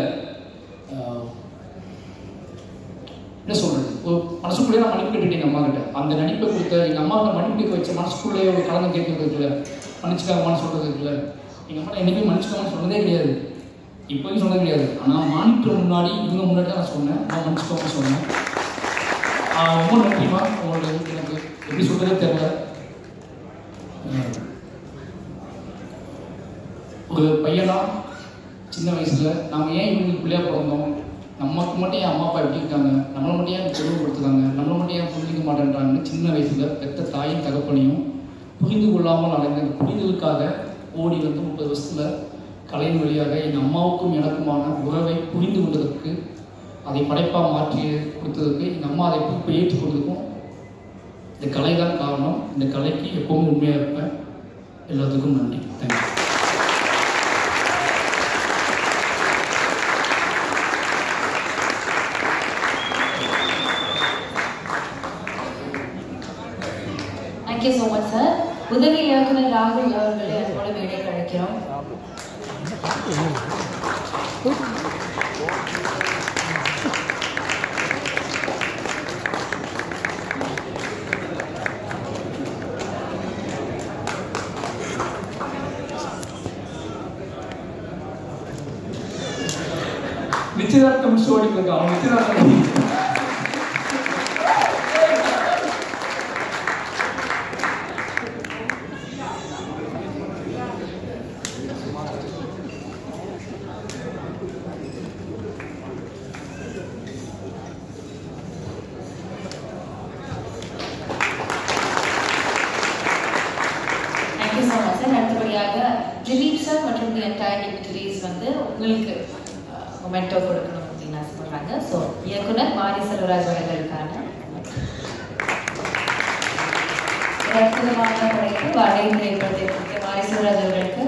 என்ன சொல்கிறது, ஒரு மனசுக்குள்ளேயே நான் மன்னிப்பு கேட்டுட்டேன் எங்கள் அம்மா கிட்ட. அந்த நடிப்பை கொடுத்த எங்கள் அம்மா மன்னிப்பு கேட்க வச்ச மனசுக்குள்ளேயே ஒரு கலந்து கேட்கறது இருக்குல்ல, மன்னிச்சுக்காமான்னு சொல்கிறது இருக்குல்ல. எங்கள் அம்மா என்றைக்குமே மன்னிச்சுக்காமான்னு சொன்னதே கிடையாது, இப்போயும் சொன்னது கிடையாது. ஆனால் மானிட்டர் முன்னாடி இவங்க முன்னாடி தான் நான் சொன்னேன், நான் மன்னிச்சுக்காமன்னு சொன்னேன். ரொம்ப நன்றிமா. உங்களோட எனக்கு எப்படி சொல்கிறதே தெரியல. ஒரு பையனா சின்ன வயசில் நாம் ஏன் இவங்களுக்கு பிள்ளையாக பிறந்தோம், நமக்கு மட்டும் என் அம்மா அப்பா எப்படி இருக்காங்க, நம்மளை மட்டும் ஏன் தெளிவு கொடுத்துருக்காங்க, நம்மளை மட்டும் ஏன் புரிஞ்சிக்க மாட்டேன்றாங்கன்னு சின்ன வயசில் பெற்ற தாயும் தகப்பனையும் புரிந்து கொள்ளாமல் அடைந்த புரிதலுக்காக ஓடி வந்து 30 வருஷத்தில் கலையின் வழியாக எங்கள் அம்மாவுக்கும் எனக்குமான உறவை புரிந்து கொண்டதற்கு, அதை படைப்பாக மாற்றி கொடுத்ததுக்கு, எங்கள் அம்மா அதை இப்போ ஏற்றுக்கொண்டதுக்கும் இந்த கலை தான் காரணம். இந்த கலைக்கு எப்பவும் உண்மையாக இருப்பேன். எல்லாத்துக்கும் நன்றி. Thank you. Thank you so much, sir. உதவி இயக்குனர் ராகுல் அவர்களை அன்போடு மேடைக்கு அழைக்கிறோம். நிச்சயதார்த்தம் ஷோடிக்கு இருக்கு. அவன் நிச்சயதார்த்தம் அடுத்தபடியாக திலீப் சார் மற்றும் தி என்டையர் டிக்னிட்டரிஸ் வந்து உங்களுக்கு மொமெண்டோ கொடுக்கணும் அப்படின்னு ஆசைப்படுறாங்க. ஸோ இயக்குனர் மாரி செல்வராஜ் அவர்களுக்கான அற்புதமான படைப்பு வாடகை திரைப்படத்திற்கு மாரி செல்வராஜ் அவர்களுக்கு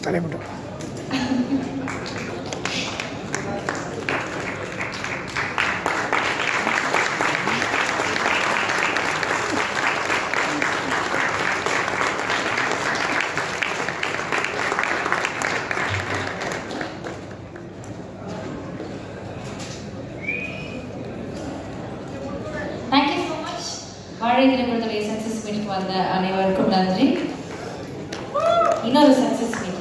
தலைமுறை வாழை திரைப்படத்துடைய சக்சஸ் மீட்டுக்கு வந்த அனைவருக்கும் நன்றி. இன்னொரு சக்சஸ் மீட்